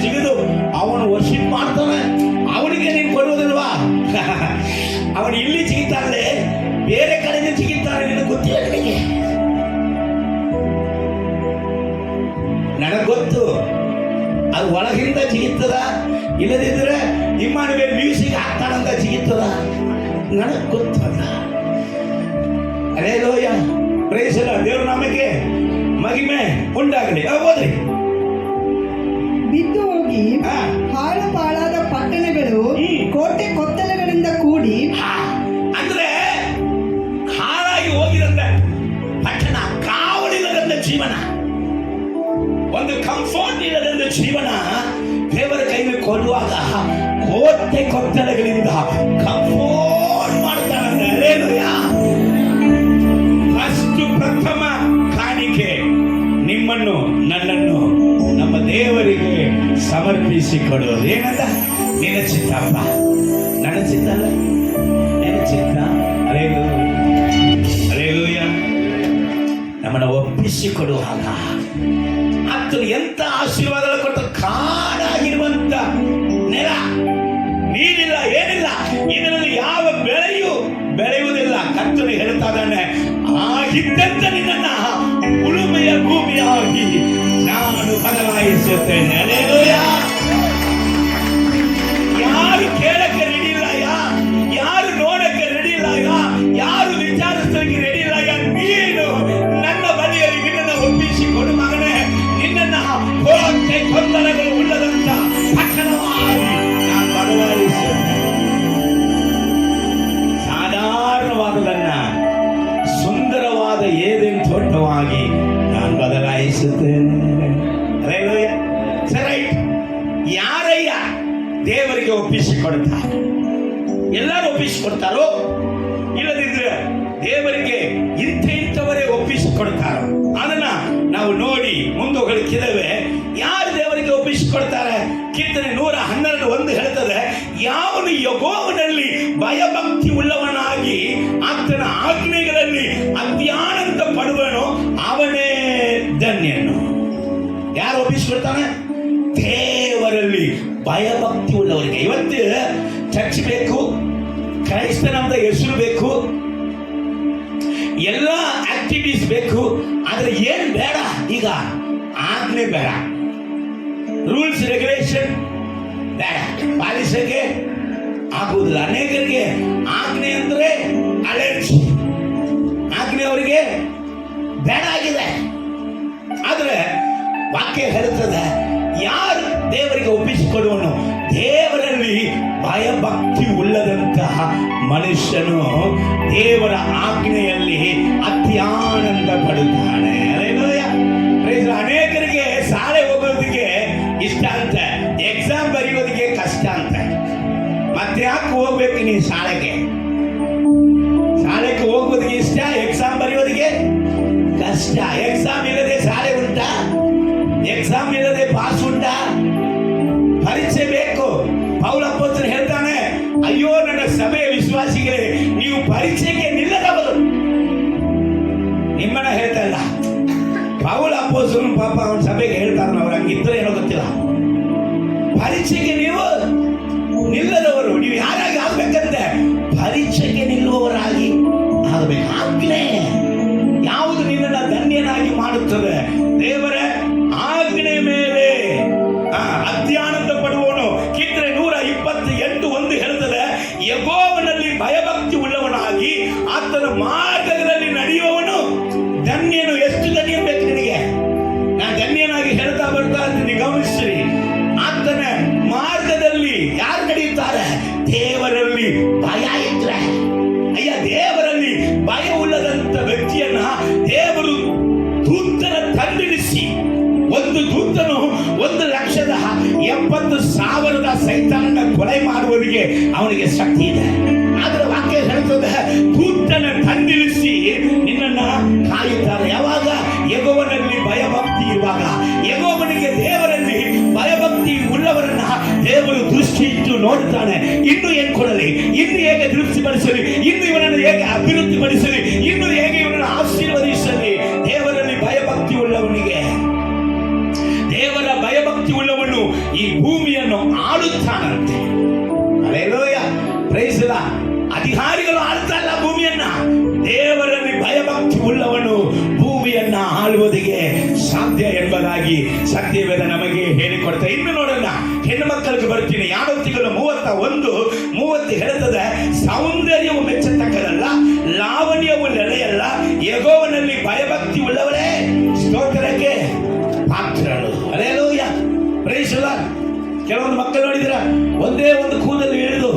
ಜಿಗಿದು ಅವನು ವರ್ಷಿಪ್ ಮಾಡ್ತಾನೆ, ಅವನಿಗೆ ನೀನು ಕೊಡುವುದಿಲ್ವಾ? ಅವನು ಇಲ್ಲಿ ಜಿಗಿತಾನೆ, ಬೇರೆ ಕಡೆಗೆ ಜಿಗಿತಾನೆ, ನಿನಗೆ ಗೊತ್ತಿಲ್ಲ. ನನಗೆ ಗೊತ್ತು. ಅದು ಒಳಗಿಂದ ಜಿಗಿತದ, ಇಲ್ಲದಿದ್ರೆ ಇಮ್ಮಾನುವೇಲ್ ಮ್ಯೂಸಿಕ್ ಹಾಕ್ತಾನಂತ ಜಿಗಿತದ, ನನಗೆ ಗೊತ್ತಲ್ಲ. Hallelujah, praise the Lord. ದೇವರ ನಾಮಕ್ಕೆ ಮಹಿಮೆ ಉಂಟಾಗಲಿ. ಹೋದ್ರಿ ಬಿದ್ದು ಹೋಗಿ ಹಾಳು ಪಾಳಾದ ಪಟ್ಟಣಗಳು ಕೋಟೆ ಕೊತ್ತಲಗಳಿಂದ ಕೂಡಿ, ಅಂದ್ರೆ ಹಾಳಾಗಿ ಹೋಗಿರಂತ ಪಟ್ಟಣ, ಕಾವಲಿಲ್ಲದಂತ ಜೀವನ, ಒಂದು ಕಂಫರ್ಟ್ ಇಲ್ಲದಂತ ಜೀವನ ದೇವರ ಕೈಲಿ ಕೊಡುವಾಗ ಕೋಟೆ ಕೊತ್ತಲಗಳಿಂದ ಕಂಫರ್ಟ್ ಮಾಡ್ತಾನಂತೆ. ಹಲ್ಲೆಲೂಯ. ಫಸ್ಟ್ ಪ್ರಥಮ ಕಾಣಿಕೆ ನಿಮ್ಮನ್ನು ನನ್ನನ್ನು ನಮ್ಮ ದೇವರಿಗೆ ಸಮರ್ಪಿಸಿಕೊಡೋದು. ಏನಂತ? ನಿನ್ನ ಚಿತ್ತಪ್ಪ, ನನ್ನ ಚಿತ್ತ ಅಲ್ಲ, ನಿನ್ನ ಚಿತ್ತ. ಹಲ್ಲೆಲೂಯ. ನಮ್ಮನ್ನು ಒಪ್ಪಿಸಿಕೊಡುವಾಗ ಆತನು ಎಂತ ಆಶೀರ್ವಾದ ಕೊಟ್ಟ, ಕಾಡಾಗಿರುವಂತ ನೆಲ, ನೀರಿಲ್ಲ, ಏನಿಲ್ಲ, ಇದರಲ್ಲಿ ಯಾವ ಬೆಳೆಯೂ ಬೆಳೆಯುವುದಿಲ್ಲ. ಕರ್ತನು ಹೇಳ್ತಾ ಇದ್ದಾನೆ, ಆಗಿದ್ದಂತ ನಿನ್ನನ್ನ ಉಳುಮೆಯ ಭೂಮಿಯಾಗಿ ನಾನು ಬದಲಾಯಿಸುತ್ತೇನೆ. ಹಲ್ಲೆಲೂಯ. ಯಾರು ಕೇಳಕ್ಕೆ ರೆಡಿ ಇಲ್ಲ, ಯಾರು ನೋಡಕ್ಕೆ ರೆಡಿ ಇಲ್ಲ, ಯಾರು ವಿಚಾರಿಸಲಿಕ್ಕೆ ರೆಡಿ ಇಲ್ಲ, ನೀನು ನನ್ನ ಬಳಿಯಲ್ಲಿ ನಿನ್ನನ್ನು ಒಪ್ಪಿಸಿಕೊಡು ಮಗನೇ. ನಿನ್ನನ್ನ ಕೋಟೆ ಗೊಂದಲಗಳು ಉಳ್ಳದಂತ ಪಟ್ಟಣವಾಗಿ ನಾನು ಬದಲಾಯಿಸುತ್ತೇನೆ. ಸಾಧಾರಣವಾದದನ್ನ ಸುಂದರವಾದ ಏದೇನು ತೋಟವಾಗಿ ನಾನು ಬದಲಾಯಿಸುತ್ತೇನೆ. ಹಲ್ಲೆಲೂಯ. ಸರಿ, ಯಾರಯ್ಯ ದೇವರಿಗೆ ಒಪ್ಪಿಸಿಕೊಡ್ತಾರೆ? ಎಲ್ಲರೂ ಒಪ್ಪಿಸಿಕೊಡ್ತಾರೋ? ಇಲ್ಲದಿದ್ರೆ ದೇವರಿಗೆ ಇಂಥವರೇ ಒಪ್ಪಿಸಿಕೊಡ್ತಾರೋ? ಅದನ್ನ ನಾವು ನೋಡಿ ಮುಂದೋಗಲಿಕ್ಕಿದ್ದೇವೆ. ಯಾರು ದೇವರಿಗೆ ಒಪ್ಪಿಸಿಕೊಡ್ತಾರೆ? ಕೀರ್ತನೆ 112:1 ಹೇಳ್ತದೆ, ಯಾವನು ಯೆಹೋವನಲ್ಲಿ ಭಯಭಕ್ತಿ ಉಳ್ಳವನಾಗಿ ಆತನ ಆಜ್ಞೆಗಳಲ್ಲಿ ಅತ್ಯಾನಂದ ಪಡುವನೋ ಅವನೇ ಧನ್ಯನು. ಯಾರು ಒಪ್ಪಿಸಿಕೊಡ್ತಾನೆ? ದೇವರಲ್ಲಿ ಭಯಭಕ್ತಿ ಉಳ್ಳವರಿಗೆ. ಇವತ್ತು ಚರ್ಚ್ ಬೇಕು, ಕ್ರೈಸ್ತನಂತ ಹೆಸರು ಬೇಕು, ಎಲ್ಲ ಆಕ್ಟಿವಿಟೀಸ್ ಬೇಕು, ಆದ್ರೆ ಏನ್ ಬೇಡ? ಈಗ ಆಜ್ಞೆ ಬೇಡ, ರೂಲ್ಸ್ ರೆಗ್ಯುಲೇಷನ್ ಬೇಡ, ಪಾಲಿಸಕ್ಕೆ ಆಗುವುದಿಲ್ಲ. ಅನೇಕರಿಗೆ ಆಜ್ಞೆ ಅಂದ್ರೆ ಅಲರ್ಜಿ, ಆಜ್ಞೆ ಅವರಿಗೆ ಬೇಡ ಆಗಿದೆ. ಆದ್ರೆ ವಾಕ್ಯ ಹೇಳುತ್ತದೆ, ಯಾರು ದೇವರಿಗೆ ಒಪ್ಪಿಸಿಕೊಡುವನು? ದೇವರಲ್ಲಿ ಭಯಭಕ್ತಿ ಉಳ್ಳದಂತಹ ಮನುಷ್ಯನು ದೇವರ ಆಜ್ಞೆಯಲ್ಲಿ ಅತ್ಯಾನಂದ ಪಡುತ್ತಾನೆ. ಹಲ್ಲೆಲೂಯ. ಅನೇಕರಿಗೆ ಶಾಲೆ ಹೋಗೋದಕ್ಕೆ ಇಷ್ಟ ಅಂತ, ಎಕ್ಸಾಮ್ ಬರೆಯೋದಕ್ಕೆ ಕಷ್ಟ ಅಂತ. ಮತ್ತೆ ಯಾಕೆ ಹೋಗ್ಬೇಕು ನೀನು ಶಾಲೆಗೆ? ಶಾಲೆಗೆ ಹೋಗೋದಕ್ಕೆ ಇಷ್ಟ, ಎಕ್ಸಾಮ್ ಬರೆಯೋದಕ್ಕೆ ಕಷ್ಟ. ಎಕ್ಸಾಮ್ ಇಲ್ಲದೆ ಶಾಲೆ ಉಂಟಾ? ಎಕ್ಸಾಮ್ ಇಲ್ಲದೆ ಪಾಸ್ ಉಂಟಾ? ಪರೀಕ್ಷೆ ಬೇಕು. ಪೌಲ ಅಪೊಸ್ತಲನು ಹೇಳ್ತಾನೆ, ಅಯ್ಯೋ ನನ್ನ ಸಭೆಯ ವಿಶ್ವಾಸಿಗಳೇ, ನೀವು ಪರೀಕ್ಷೆಗೆ ನಿಲ್ಲದವರು. ನಿಮ್ಮನ್ನ ಹೇಳ್ತಲ್ಲ, ಪೌಲ ಅಪೊಸ್ತಲನು ಪಾಪ ಅವನ ಸಭೆಗೆ ಹೇಳ್ತಾರ, ಅವ್ರು ಹಂಗಿದ್ರೆ ಏನೋ ಗೊತ್ತಿಲ್ಲ. ಪರೀಕ್ಷೆಗೆ ನೀವು ನಿಲ್ಲದವರು, ನೀವು ಯಾರಾಗಿ ಆಗ್ಬೇಕಂತೆ? ಪರೀಕ್ಷೆಗೆ ನಿಲ್ಲುವವರಾಗಿ ಆಗಬೇಕು. ಆಜ್ಞೆ ಯಾವುದು ನಿನ್ನನ್ನ ಧನ್ಯನಾಗಿ ಮಾಡುತ್ತದೆ? ದೇವರ ಆಜ್ಞೆ ಮೇಲೆ ಅತ್ಯಾನಂದ ಪಡುವವನು. ಕೀರ್ತನೆ 128:1 ಹೇಳುತ್ತದೆ, ಯೆಹೋವನಲ್ಲಿ ಭಯಭಕ್ತಿ ಉಳ್ಳವನಾಗಿ ಆತನ ಮಾರ್ಗಗಳಲ್ಲಿ ನಡೆಯುವವನು ಧನ್ಯನು. ಎಷ್ಟು ಧನ್ಯ ಬೇಕು ನಿನಗೆ? ನಾನು ಧನ್ಯನಾಗಿ ಹೇಳ್ತಾ ಬರ್ತಾ ಇದ್ದೀನಿ, ಗಮನಿಸ್ರಿ. ಆತನ ಮಾರ್ಗದಲ್ಲಿ ಯಾರು ನಡೆಯುತ್ತಾರೆ? ದೇವರಲ್ಲಿ ಭಯ ಇದ್ರೆ. ಅಯ್ಯ, ದೇವರಲ್ಲಿ ಭಯ ಉಳ್ಳದಂತ ವ್ಯಕ್ತಿಯನ್ನ ದೇವರು ದೂತನ ತಂದಿಳಿಸಿ, ಒಂದು ದೂತನು 1,70,000 ಸೈತಾನನ ಕೊಲೆ ಮಾಡುವವರಿಗೆ ಅವನಿಗೆ ಶಕ್ತಿ ಇದೆ. ಆದ್ರೆ ವಾಕ್ಯ ಹೇಳ್ತದೆ, ದೂತನ ತಂದಿಳಿಸಿ ನಿನ್ನನ್ನ ಕಾಯುತ್ತಾರೆ. ಯಾವಾಗ? ಯೆಹೋವನಲ್ಲಿ ಭಯಭಕ್ತಿ ಇರುವಾಗ. ಯೆಹೋವನಿಗೆ ದೇವರಲ್ಲಿ ಭಯಭಕ್ತಿ ಉಳ್ಳವರನ್ನ ದೇವರು ದೃಷ್ಟಿ ಇಟ್ಟು ನೋಡುತ್ತಾನೆ. ಇನ್ನು ಏನ್ ಕೊಡಲಿ, ಇನ್ನು ಹೇಗೆ ತೃಪ್ತಿಪಡಿಸಲಿ, ಇನ್ನು ಇವನನ್ನು ಹೇಗೆ ಅಭಿವೃದ್ಧಿಪಡಿಸಲಿ, ಇನ್ನು ಹೇಗೆ ಇವನನ್ನು ಆಶೀರ್ವದಿಸಲಿ. ದೇವರಲ್ಲಿ ಭಯಭಕ್ತಿ ಉಳ್ಳವನಿಗೆ, ದೇವರ ಭಯಭಕ್ತಿ ಉಳ್ಳವನು ಈ ಭೂಮಿಯನ್ನು ಆಳುತ್ತಾನಂತೆ. ಹಲ್ಲೆಲೂಯ. Praise the Lord. ಅಧಿಕಾರಿಗಳು ಆಳ್ತಾ ಇಲ್ಲ ಭೂಮಿಯನ್ನ. ದೇವರಲ್ಲಿ ಭಯಭಕ್ತಿ ಉಳ್ಳವನು ಭೂಮಿಯನ್ನ ಆಳುವುದಕ್ಕೆ ಸಾಧ್ಯ ಎಂಬುದಾಗಿ ಸತ್ಯವೇದ ನಮಗೆ ಹೇಳಿಕೊಡ್ತಾರೆ. ಇನ್ನು ನೋಡೋಣ, ಹೆಣ್ಣು ಮಕ್ಕಳಿಗೆ ಬರ್ತೀನಿ. ಯಾವತ್ತಿಗಲು 31:30 ಹೇಳ್ತದೆ, ಸೌಂದರ್ಯವು ಮೆಚ್ಚತಕ್ಕದಲ್ಲ, ಲಾವಣ್ಯವು ನೆಲೆಯಲ್ಲ, ಯೆಹೋವನಲ್ಲಿ ಭಯಭಕ್ತಿ ಉಳ್ಳವರೇ ಸ್ತೋತ್ರಕ್ಕೆ ಪಾತ್ರರು. Hallelujah, praise the Lord. ಕೆಲವೊಂದು ಮಕ್ಕಳು ನೋಡಿದ್ರ, ಒಂದೇ ಒಂದು ಕೂದಲು ಇಳಿದು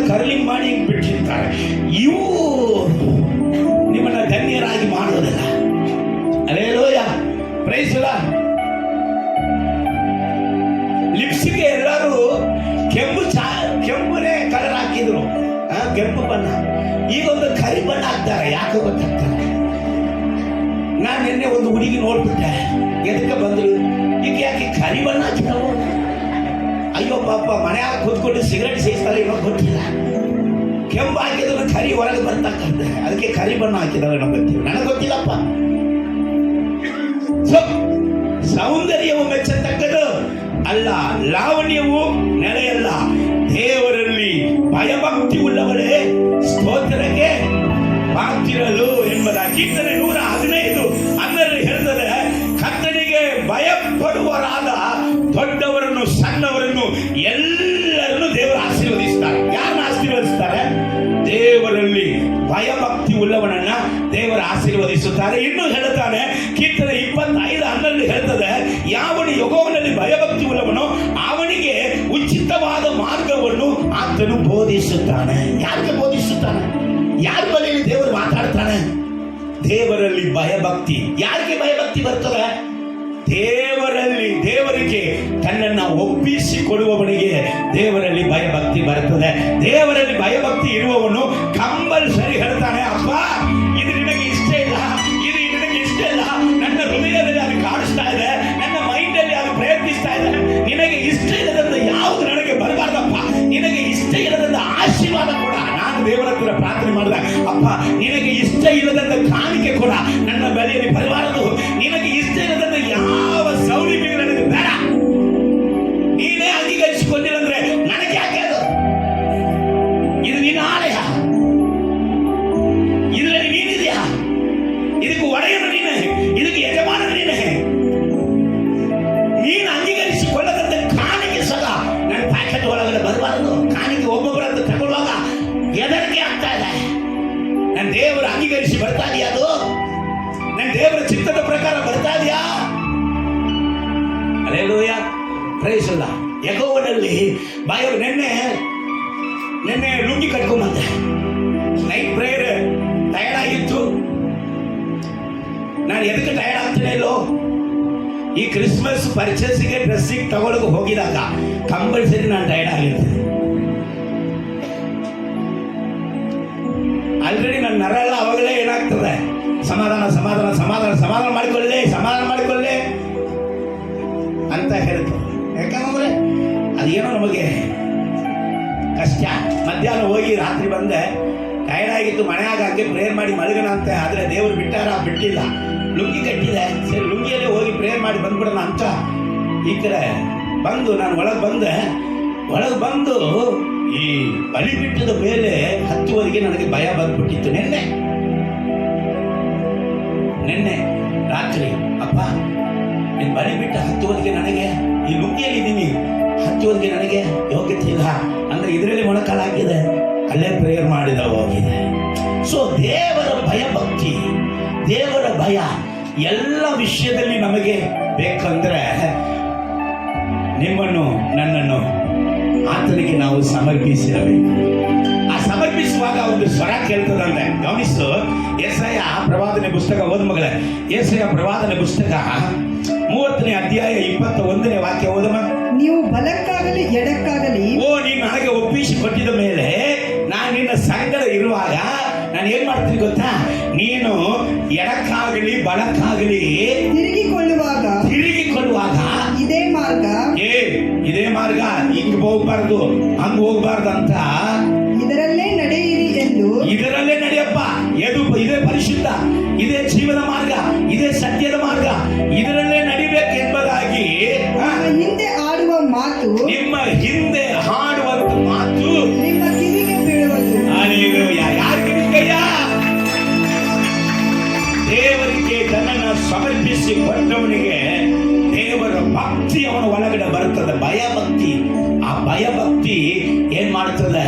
ಕರ್ಲಿಂಗ್ ಮಾಡಿ ಬಿಟ್ಟಿರ್ತಾರೆ. ಇವು ನಿಮ್ಮನ್ನ ಧನ್ಯರಾಗಿ ಮಾಡೋದಿಲ್ಲ. Hallelujah, praise the Lord. ಲಿಪ್ಸ್ಟಿಕ್ಗೆ ಎಲ್ಲರೂ ಕೆಂಪುನೇ ಕಲರ್ ಹಾಕಿದ್ರು, ಕೆಂಪು ಬಣ್ಣ. ಈಗ ಒಂದು ಕರಿ ಬಣ್ಣ ಹಾಕ್ತಾರೆ, ಯಾಕೆ ಗೊತ್ತಾಗ್ತಾರೆ? ನಾನು ನಿನ್ನೆ ಒಂದು ಹುಡುಗಿ ನೋಡ್ಬಿಟ್ಟೆ, ಎದಕ್ಕೆ ಬಂದ್ರು, ಈಗ ಯಾಕೆ ಕರಿ ಬಣ್ಣ ಹಾಕಿದವು? ಅಯ್ಯೋ ಪಾಪ, ಮನೆಯಾಗ ಕೂತ್ಕೊಂಡು ಸಿಗರೇಟ್ ಸೇರಿಸ್ತಾರೆ, ಇವಾಗ ಗೊತ್ತಿಲ್ಲ. ಕೆಂಪು ಹಾಕಿದ್ರೆ ಕರಿ ಹೊರಗೆ ಬರ್ತಕ್ಕಂಥ, ಅದಕ್ಕೆ ಕರಿ ಬಣ್ಣ ಹಾಕಿದವೆ ಗೊತ್ತಿಲ್ಲ, ನನಗೆ ಗೊತ್ತಿಲ್ಲಪ್ಪ. ಸೌಂದರ್ಯವು ಮೆಚ್ಚತಕ್ಕದ್ದು ಅಲ್ಲ, ಲಾವಣ್ಯವು ನೆಲೆಯಲ್ಲ, ದೇವರಲ್ಲಿ ಭಯಭಕ್ತಿ ಉಳ್ಳವರೇ ಸ್ತೋತ್ರಕ್ಕೆ ಪಾತ್ರರು ಎಂಬುದಾಗಿ ಕೀರ್ತನೆ 115:12 ಹೇಳ್ತದೆ, ಕರ್ತನಿಗೆ ಭಯಪಡುವರಾದ ದೊಡ್ಡವರನ್ನು ಸಣ್ಣವರನ್ನು ಎಲ್ಲರನ್ನು ದೇವರು ಆಶೀರ್ವದಿಸ್ತಾರೆ. ಯಾರನ್ನ ಆಶೀರ್ವದಿಸ್ತಾರೆ? ದೇವರಲ್ಲಿ ಭಯಭಕ್ತಿ ಉಳ್ಳವನನ್ನ ದೇವರು ಆಶೀರ್ವದಿಸುತ್ತಾರೆ. ಇನ್ನು ಹೇಳ್ತಾನೆ, ಕೀರ್ತನೆ 25:12 ಹೇಳ್ತದೆ, ಯಾವನು ಯೆಹೋವನಲ್ಲಿ ಭಯಭಕ್ತಿ ಉಳ್ಳವನೋ ಅವನಿಗೆ ಉಚಿತವಾದ ಮಾರ್ಗವನ್ನು ಆತನು ಬೋಧಿಸುತ್ತಾನೆ. ಯಾರಿಗೆ ಬೋಧಿಸುತ್ತಾನೆ? ಯಾರ ಬಳಿಯಲ್ಲಿ ದೇವರು ಮಾತಾಡ್ತಾನೆ? ದೇವರಲ್ಲಿ ಭಯಭಕ್ತಿ. ಯಾರಿಗೆ ಭಯಭಕ್ತಿ ಬರ್ತದೆ? ದೇವರಿಗೆ ತನ್ನನ್ನ ಒಪ್ಪಿಸಿಕೊಡುವವನಿಗೆ ದೇವರಲ್ಲಿ ಭಯಭಕ್ತಿ ಬರ್ತದೆ. ದೇವರಲ್ಲಿ ಭಯಭಕ್ತಿ ಇರುವವನು ಕಂಪಲ್ಸರಿ ಹೇಳ್ತಾನೆ, ಅಪ್ಪ ಇದು ನಿನಗೆ ಇಷ್ಟ ಇಲ್ಲ, ಇದು ನಿನಗೆ ಇಷ್ಟ ಇಲ್ಲ, ನನ್ನ ಹೃದಯದಲ್ಲಿ ಅದು ಕಾಡಿಸ್ತಾ ಇದೆ, ನನ್ನ ಮೈಂಡಲ್ಲಿ ಅದು ಪ್ರಯತ್ನಿಸ್ತಾ ಇದೆ, ನಿನಗೆ ಇಷ್ಟ ಇಲ್ಲದಂತ ಯಾವುದು ನನಗೆ ಬರಬಾರ್ದಪ್ಪ, ನಿನಗೆ ಇಷ್ಟ ಇಲ್ಲದಂತ ಆಶೀರ್ವಾದ ಕೊಡ. ನಾನು ದೇವರ ಹತ್ರ ಪ್ರಾರ್ಥನೆ ಮಾಡಿದೆ, ಅಪ್ಪ ನಿನಗೆ ಇಷ್ಟ ಇಲ್ಲದಂತ ಕಾಣಿಕೆ ಕೊಡ, ನನ್ನ ಬಳಿಯಲ್ಲಿ ಬರಬಾರದು, ನಿನಗೆ ಇಷ್ಟ ಇಲ್ಲದಂತ ಯಾವ ಸೌಲಭ್ಯ ನನಗೆ ಬೇಡ, ನೀನೇ ಅಂಗೀಕರಿಸಿಕೊಂಡಿರಂದ್ರೆ ನನಗೆ ಯಾಕೆ ಅದು? ಇದು ನಿನ್ನ ಆಲಯ, ಇದರಲ್ಲಿ ನೀನಿದೆಯಾ? ಇದಕ್ಕೆ ಒಡೆಯನು ನೀನೇ, ಇದಕ್ಕೆ ಯಜಮಾನನು ನೀನೇ. ನೀನು ಅಂಗೀಕರಿಸಿಕೊಳ್ಳದಂತೆ ಕಾಣಿಕೆ ಸಲ ನನ್ನ ಪ್ಯಾಕೆಟ್ ಒಳಗಡೆ ಬರಬಾರದು. ಕಾಣಿಕೆ ಒಬ್ಬೊಬ್ಬರಂತ ತಗೊಳ್ಳುವಾಗ ಎದರಿಕೆ ಆಗ್ತಾ ಇದೆ. ನನ್ನ ದೇವರು ಅಂಗೀಕರಿಸಿ ಬರ್ತಾ ಇದೆಯಾ? ಅದು ನನ್ನ ದೇವರ ಚಿತ್ತದ ಪ್ರಕಾರ ಬರ್ತಾ ಇದೆಯಾ? Hallelujah, praise the Lord. ಯೆಹೋವನಲ್ಲಿ ಭಯ. ನಿನ್ನೆ ಲುಂಗಿ ಕಟ್ಕೊಂಬಂದೆ, ನೈಟ್ ಪ್ರೇಯರ್ ಟಯರ್ಡ್ ಆಗಿತ್ತು. ನಾನು ಎದಕ್ಕೆ ಟಯರ್ಡ್ ಆಗ್ತೇನೆ ಇಲ್ಲೋ, ಈ ಕ್ರಿಸ್ಮಸ್ ಪರ್ಚೇಸಿಗೆ ಡ್ರೆಸ್ಸಿಗೆ ತಗೊಳಕ್ಕೆ ಹೋಗಿದಾಗ ಕಂಪಲ್ಸರಿ ನಾನು ಟಯರ್ಡ್ ಆಗಿರ್ತೇನೆ. ಆಲ್ರೆಡಿ ನನ್ನ ನರ ಎಲ್ಲ ಅವಾಗಲೇ ಏನಾಗ್ತದೆ, ಸಮಾಧಾನ ಮಾಡಿಕೊಳ್ಳಿ ಅಂತ ಹೇಳ್ತಾರೆ. ಯಾಕಂದ್ರೆ ಅದೇನೋ ನಮಗೆ ಕಷ್ಟ. ಮಧ್ಯಾಹ್ನ ಹೋಗಿ ರಾತ್ರಿ ಬಂದೆ, ಟಯರ್ಡ್ ಆಗಿತ್ತು, ಮನೆಯಾಗ ಹಾಗೆ ಪ್ರೇಯರ್ ಮಾಡಿ ಮಲಗೋಣ ಅಂತ. ಆದರೆ ದೇವರು ಬಿಟ್ಟಿಲ್ಲ, ಲುಂಗಿ ಕಟ್ಟಿದೆ, ಸರಿ ಲುಂಗಿಯಲ್ಲೇ ಹೋಗಿ ಪ್ರೇಯರ್ ಮಾಡಿ ಬಂದ್ಬಿಡೋಣ ಅಂತ ಈ ಕಡೆ ಬಂದು ನಾನು ಒಳಗೆ ಬಂದು ಈ ಬಲಿಪೀಠದ ಮೇಲೆ ಹತ್ತುವರೆಗೆ ನನಗೆ ಭಯ ಬಂದ್ಬಿಟ್ಟಿತ್ತು. ನಿನ್ನೆ ರಾತ್ರಿ, ಅಪ್ಪ ನೀನು ಬಲಿಪೀಠ ಹತ್ತುವರೆಗೆ ನನಗೆ ಈ ಲುಂಗಿಯಲ್ಲಿ ಇದ್ದೀನಿ, ಹತ್ತುವರೆಗೆ ನನಗೆ ಯೋಗ್ಯತೆ ಇಲ್ಲ ಅಂದ್ರೆ ಇದರಲ್ಲಿ ಮೊಣಕಾಲಾಗಿದೆ, ಅಲ್ಲೇ ಪ್ರೇಯರ್ ಮಾಡಿದ ಹೋಗಿದೆ. ಸೊ ದೇವರ ಭಯಭಕ್ತಿ, ದೇವರ ಭಯ ಎಲ್ಲ ವಿಷಯದಲ್ಲಿ ನಮಗೆ ಬೇಕಂದ್ರೆ ನಿಮ್ಮನ್ನು ನನ್ನನ್ನು ಆತನಿಗೆ ನಾವು ಸಮರ್ಪಿಸಿರಬೇಕು. ಆ ಸಮರ್ಪಿಸುವಾಗ ಒಂದು ಸ್ವರ ಕೇಳ್ತದಂತೆ, ಗಮನಿಸು. ಯೆಶಾಯ ಪ್ರವಾದನೆ ಪುಸ್ತಕ ಓದ ಮಗಳೇ, ಯೆಶಾಯ ಪ್ರವಾದನೆ ಪುಸ್ತಕ 30ನೇ ಅಧ್ಯಾಯ 21ನೇ ವಾಕ್ಯ ಓದಮ್ಮ. ನೀವು ಬಲಕ್ಕಾಗಲಿ ಎಡಕ್ಕಾಗಲಿ, ಓ ನೀನು ನನಗೆ ಒಪ್ಪಿಸಿ ಕೊಟ್ಟಿದ ಮೇಲೆ ನಾನು ನಿನ್ನ ಸಂಗಡ ಇರುವಾಗ ನಾನು ಏನ್ ಮಾಡ್ತೀನಿ ಗೊತ್ತಾ? ನೀನು ಎಡಕ್ಕಾಗಲಿ ಬಲಕ್ಕಾಗಲಿ ತಿರುಗಿಕೊಳ್ಳುವಾಗ ಇದೇ ಮಾರ್ಗ ಹಿಂಗ್ ಹೋಗ್ಬಾರ್ದು, ಹಂಗ್ ಹೋಗ್ಬಾರ್ದು ಅಂತ, ಇದರಲ್ಲೇ ನಡೆಯಿರಿ ಎಂದು. ಇದರಲ್ಲೇ ನಡೆಯಪ್ಪ, ಇದೇ ಪರಿಶುದ್ಧ, ಇದೇ ಜೀವನ ಮಾರ್ಗ, ಇದೇ ಸತ್ಯದ ಮಾರ್ಗ, ಇದರಲ್ಲೇ ನಡಿಬೇಕು ಎಂಬುದಾಗಿ ಹಿಂದೆ ಆಡುವ ಮಾತು, ನಿಮ್ಮ ಹಿಂದೆ ಹಾಡುವಂತ ಮಾತು ನಿಮ್ಮ ಕಿವಿಗೆ ಬೀಳುವುದು. ಯಾರ ಕಿವಿಗಯ್ಯ? ದೇವರಿಗೆ ತನ್ನನ್ನು ಸಮರ್ಪಿಸಿ ಕೊಟ್ಟವನಿಗೆ ದೇವರ ಭಕ್ತಿ ಅವನ ಒಳಗಡೆ ಬರುತ್ತದೆ, ಭಯಭಕ್ತಿ. ಆ ಭಯಭಕ್ತಿ ಏನ್ ಮಾಡ್ತದೆ,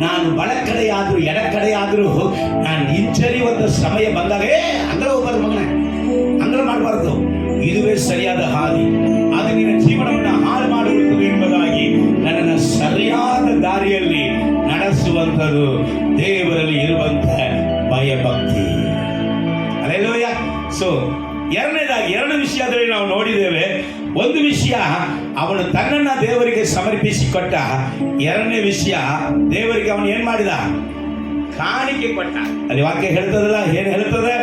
ನಾನು ಬಲ ಕಡೆಯಾದ್ರೂ ಎಡ ಕಡೆಯಾದ್ರೂ ನಾನು ಹಿಂಜರಿಯುವಂತ ಸಮಯ ಬಂದಾಗ ಅಂಗಳ ಹೋಗ್ಬಾರ್ದು ಮಗನೇ, ಅಂಗಳ ಮಾಡಬಾರ್ದು. ಇದುವೇ ಸರಿಯಾದ ಹಾದಿ, ಅದು ನಿನ್ನ ಜೀವನವನ್ನು ಹಾಳು ಮಾಡಿಬಿಡುತ್ತದೆ ಎಂಬುದಾಗಿ ನನ್ನನ್ನು ಸರಿಯಾದ ದಾರಿಯಲ್ಲಿ ನಡೆಸುವಂಥದ್ದು ದೇವರಲ್ಲಿ ಇರುವಂತ ಭಯಭಕ್ತಿ. ಅಲ್ಲೆಲ್ಲೂಯ್ಯ. ಸೊ ಎರಡನೇದಾಗಿ ಎರಡು ವಿಷಯದಲ್ಲಿ ನಾವು ನೋಡಿದ್ದೇವೆ. ಒಂದು ವಿಷಯ, ಅವನು ತನ್ನನ್ನ ದೇವರಿಗೆ ಸಮರ್ಪಿಸಿ ಕೊಟ್ಟ. ಎರಡನೇ ವಿಷಯ, ದೇವರಿಗೆ ಅವನು ಏನ್ ಮಾಡಿದ, ಕಾಣಿಕೆ ಕೊಟ್ಟ. ಅಲ್ಲಿ ವಾಕ್ಯ ಹೇಳ್ತದಲ್ಲ, ಏನ್ ಹೇಳ್ತದೆ,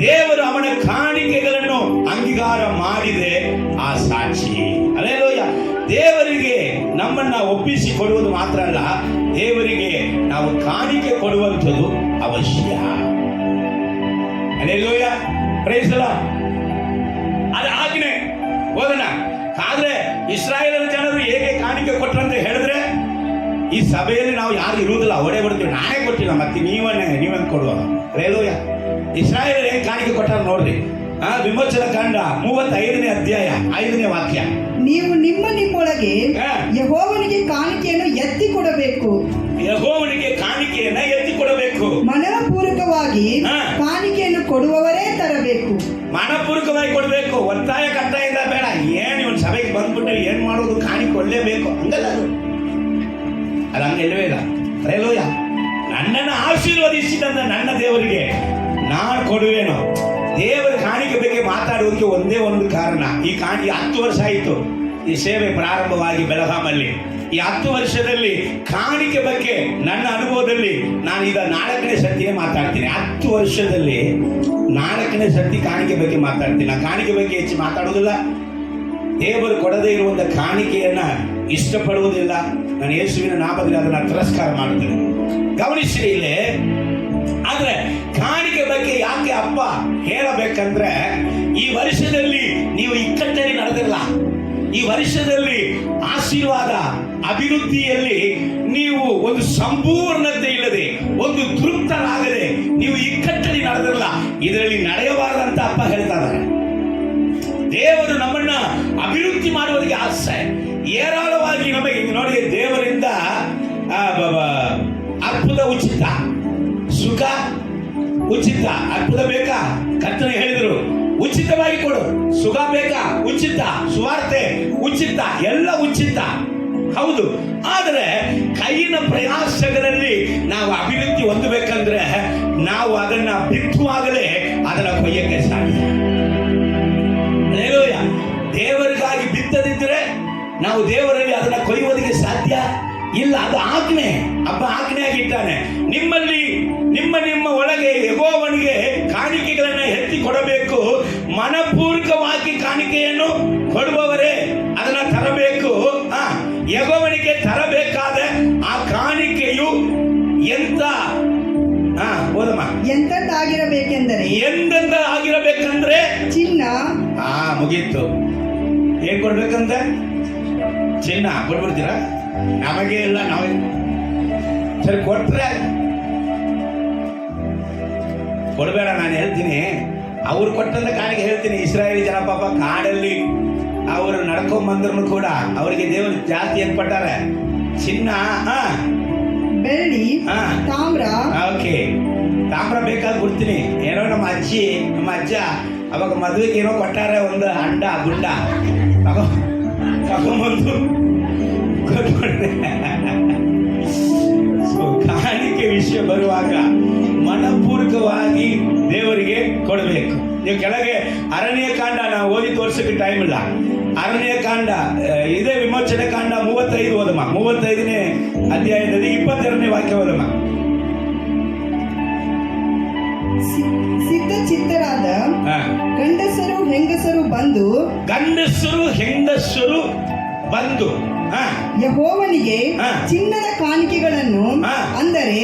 ದೇವರು ಅವನ ಕಾಣಿಕೆಗಳನ್ನು ಅಂಗೀಕಾರ ಮಾಡಿದೆ ಆ ಸಾಕ್ಷಿ. ಅಲ್ಲೆಲ್ಲೂಯ್ಯ. ದೇವರಿಗೆ ನಮ್ಮನ್ನ ಒಪ್ಪಿಸಿ ಕೊಡುವುದು ಮಾತ್ರ ಅಲ್ಲ, ದೇವರಿಗೆ ನಾವು ಕಾಣಿಕೆ ಕೊಡುವಂಥದ್ದು ಅವಶ್ಯ. ಅಲ್ಲೆಲ್ಲೂಯ್ಯ. Praise the Lord. ಅದು ಆಜ್ಞೆ. ಹೋಗೋಣ. ಆದ್ರೆ ಇಸ್ರಾಯೇಲರ ಜನರು ಹೇಗೆ ಕಾಣಿಕೆ ಕೊಟ್ಟರಂತ ಹೇಳಿದ್ರೆ, ಈ ಸಭೆಯಲ್ಲಿ ನಾವು ಯಾರು ಇರುವುದಿಲ್ಲ, ಹೊಡೆ ಬಿಡ್ತೀವಿ, ನಾನೇ ಕೊಟ್ಟಿಲ್ಲ, ಮತ್ತೆ ನೀವೇ ಕೊಡುವ. ಅಲ್ಲೆಲ್ಲೂಯ್ಯ. ಇಸ್ರಾಯೇಲರು ಹೇಗೆ ಕಾಣಿಕೆ ಕೊಟ್ಟಾರ ನೋಡ್ರಿ. ವಿಮೋಚನ ಕಾಂಡ 35ನೇ ಅಧ್ಯಾಯ 5ನೇ ವಾಕ್ಯ. ನೀವು ನಿಮ್ಮೊಳಗೆ ಯೆಹೋವನಿಗೆ ಕಾಣಿಕೆಯನ್ನು ಎತ್ತಿ ಕೊಡಬೇಕು. ಯೆಹೋವನಿಗೆ ಕಾಣಿಕೆಯನ್ನ ಎತ್ತಿ ಕೊಡಬೇಕು. ಮನಪೂರ್ವಕವಾಗಿ ಕಾಣಿಕೆಯನ್ನು ಕೊಡುವವರೇ ತರಬೇಕು. ಮನಪೂರ್ವಕವಾಗಿ ಕೊಡಬೇಕು. ಒತ್ತಾಯ ಕಟ್ಟಾಯಿಂದ ಬೇಡ. ಏನ್ ಇವನ್ ಸಭೆಗೆ ಬಂದ್ಬಿಟ್ರೆ ಏನ್ ಮಾಡೋದು, ಕಾಣಿಕೆ ಕೊಡಲೇಬೇಕು ಹಂಗಲ್ಲ. ಅದು ಹಂಗೆಲ್ಲವೇ ಇಲ್ಲ. ಅಲ್ಲೆಲ್ಲೂಯ್ಯ. ನನ್ನನ್ನು ಆಶೀರ್ವದಿಸಿದಂತ ನನ್ನ ದೇವರಿಗೆ ನಾನು ಕೊಡುವೇನು. ದೇವರ ಕಾಣಿಕೆ ಬಗ್ಗೆ ಮಾತಾಡುವುದಕ್ಕೆ ಒಂದೇ ಒಂದು ಕಾರಣ. ಈ 10 ವರ್ಷ ಆಯಿತು ಈ ಸೇವೆ ಪ್ರಾರಂಭವಾಗಿ ಬೆಳಗಾಮಲ್ಲಿ. ಈ 10 ವರ್ಷದಲ್ಲಿ ಕಾಣಿಕೆ ಬಗ್ಗೆ ನನ್ನ ಅನುಭವದಲ್ಲಿ ನಾನು ಈಗ 4ನೇ ಸತಿಗೆ ಮಾತಾಡ್ತೀನಿ. 10 ವರ್ಷದಲ್ಲಿ 4ನೇ ಸತಿ ಕಾಣಿಕೆ ಬಗ್ಗೆ ಮಾತಾಡ್ತೀನಿ. ನಾನು ಕಾಣಿಕೆ ಬಗ್ಗೆ ಹೆಚ್ಚು ಮಾತಾಡುವುದಿಲ್ಲ. ದೇವರು ಕೊಡದೇ ಇರುವಂತ ಕಾಣಿಕೆಯನ್ನ ಇಷ್ಟಪಡುವುದಿಲ್ಲ. ನಾನು ಯೇಸುವಿನ ನಾಮದಲ್ಲಿ ಅದನ್ನ ತಿರಸ್ಕಾರ ಮಾಡ್ತೇನೆ. ಗಮನಿಸಿರಿ ಇಲ್ಲೇ. ಆದ್ರೆ ಕಾಣಿಕೆ ಬಗ್ಗೆ ಯಾಕೆ ಅಪ್ಪ ಹೇಳಬೇಕಂದ್ರೆ, ಈ ವರ್ಷದಲ್ಲಿ ನೀವು ಇಕ್ಕಟ್ಟಲ್ಲಿ ನಡೆದಿಲ್ಲ. ಈ ವರ್ಷದಲ್ಲಿ ಆಶೀರ್ವಾದ ಅಭಿವೃದ್ಧಿಯಲ್ಲಿ ನೀವು ಒಂದು ಸಂಪೂರ್ಣತೆ ಇಲ್ಲದೆ, ಒಂದು ತೃಪ್ತರಾಗದೆ ನೀವು ಇಕ್ಕಟ್ಟಲ್ಲಿ ನಡೆದಿಲ್ಲ. ಇದರಲ್ಲಿ ನಡೆಯಬಾರದಂತ ಅಪ್ಪ ಹೇಳ್ತಾ ಇದ್ದಾರೆ. ದೇವರು ನಮ್ಮನ್ನ ಅಭಿವೃದ್ಧಿ ಮಾಡುವುದಕ್ಕೆ ಆಸೆ ಏರಾಳವಾಗಿ ನಮಗೆ ನೋಡಿ. ದೇವರಿಂದ ಅದ್ಭುತ ಉಚಿತ, ಸುಖ ಉಚಿತ. ಅದ್ಭುತ ಬೇಕಾ, ಕರ್ತನ ಹೇಳಿದರು ಉಚಿತವಾಗಿ ಕೊಡು. ಸುಖ ಬೇಕಾ, ಉಚಿತ. ಸುವಾರ್ತೆ ಉಚಿತ, ಎಲ್ಲ ಉಚಿತ. ಹೌದು. ಆದರೆ ಕೈಯಿನ ಪ್ರಯಾಸಗಳಲ್ಲಿ ನಾವು ಅಭಿವೃದ್ಧಿ ಹೊಂದಬೇಕಂದ್ರೆ ನಾವು ಅದನ್ನ ಬಿತ್ತುವಾಗಲೇ ಅದನ್ನ ಕೊಯ್ಯಕ್ಕೆ ಸಾಧ್ಯ. ದೇವರಿಗಾಗಿ ಬಿತ್ತದಿದ್ರೆ ನಾವು ದೇವರಲ್ಲಿ ಅದನ್ನ ಕೊಯ್ಯುವುದಕ್ಕೆ ಸಾಧ್ಯ ಇಲ್ಲ. ಅದು ಆಜ್ಞೆ. ಅಪ್ಪ ಆಜ್ಞೆಯಾಗಿದ್ದಾನೆ. ನಿಮ್ಮಲ್ಲಿ ನಿಮ್ಮ ಒಳಗೆ ಯೆಹೋವನಿಗೆ ಕಾಣಿಕೆಗಳನ್ನ ಎತ್ತಿ ಕೊಡಬೇಕು. ಮನಪೂರ್ವಕವಾಗಿ ಕಾಣಿಕೆಯನ್ನು ಕೊಡುವವರೇ ಅದನ್ನ ತರಬೇಕು. ಯೆಹೋವನಿಗೆ ತರಬೇಕಾದ ಆ ಕಾಣಿಕೆಯು ಎಂತೆಂದಾಗಿರಬೇಕೆಂದರೆ ಚಿನ್ನ. ಮುಗೀತು. ಏನ್ ಕೊಡ್ಬೇಕಂತ? ಚಿನ್ನ ಕೊಟ್ಬಿಡ್ತೀರಾ? ನಮಗೆ ಇಲ್ಲ, ನಾವೇ ಸರಿ ಕೊಟ್ರೆ ಕೊಡಬೇಡ. ನಾನು ಹೇಳ್ತೀನಿ, ಅವ್ರು ಕೊಟ್ಟಂತ ಕಾಣಿಕೆ ಹೇಳ್ತೀನಿ. ಇಸ್ರಾಯೇಲಿ ಜನ ಪಾಪ ಕಾಡಲ್ಲಿ ಅವರು ನಡ್ಕೊಂಡ್ ಬಂದ್ರು ಕೂಡ ಅವರಿಗೆ ದೇವರು ಜಾಸ್ತಿ ಏನ್ ಕೊಟ್ಟಾರೆ? ಚಿನ್ನ, ಬೆಳ್ಳಿ, ತಾಮ್ರ. ಓಕೆ, ತಾಮ್ರ ಬೇಕಾದ್ ಕೊಡ್ತೀನಿ. ಏನೋ ನಮ್ಮ ಅಜ್ಜಿ ನಮ್ಮ ಅಜ್ಜ ಅವಾಗ ಮದುವೆಗೆ ಏನೋ ಕೊಟ್ಟಾರೆ, ಒಂದು ಅಂಡ ಗುಂಡ ತಗೊಂಬಂದು ಕೊಟ್ಕೊಂಡೆ. ಕಾಣಿಕೆ ವಿಷಯ ಬರುವಾಗ ಮನಪೂರ್ವಕವಾಗಿ ದೇವರಿಗೆ ಕೊಡಬೇಕು. ನೀವು ಕೆಳಗೆ ಅರಣ್ಯಕಾಂಡ ನಾವು ಓದಿ ತೋರಿಸಕ್ಕೆ ಟೈಮ್ ಇಲ್ಲ. ಅರಣ್ಯಕಾಂಡ ಇದೇ ವಿಮೋಚನೆ ಕಾಂಡ 35 ಓದಮ್ಮ. 35ನೇ ಅಧ್ಯಾಯದಲ್ಲಿ 22ನೇ ವಾಕ್ಯ ಓದಮ್ಮ. ಸಿದ್ಧಚಿತ್ತರಾದ ಗಂಡಸರು ಹೆಂಗಸರು ಬಂದು ಯೆಹೋವನಿಗೆ ಚಿನ್ನದ ಕಾಣಿಕೆಗಳನ್ನು, ಅಂದರೆ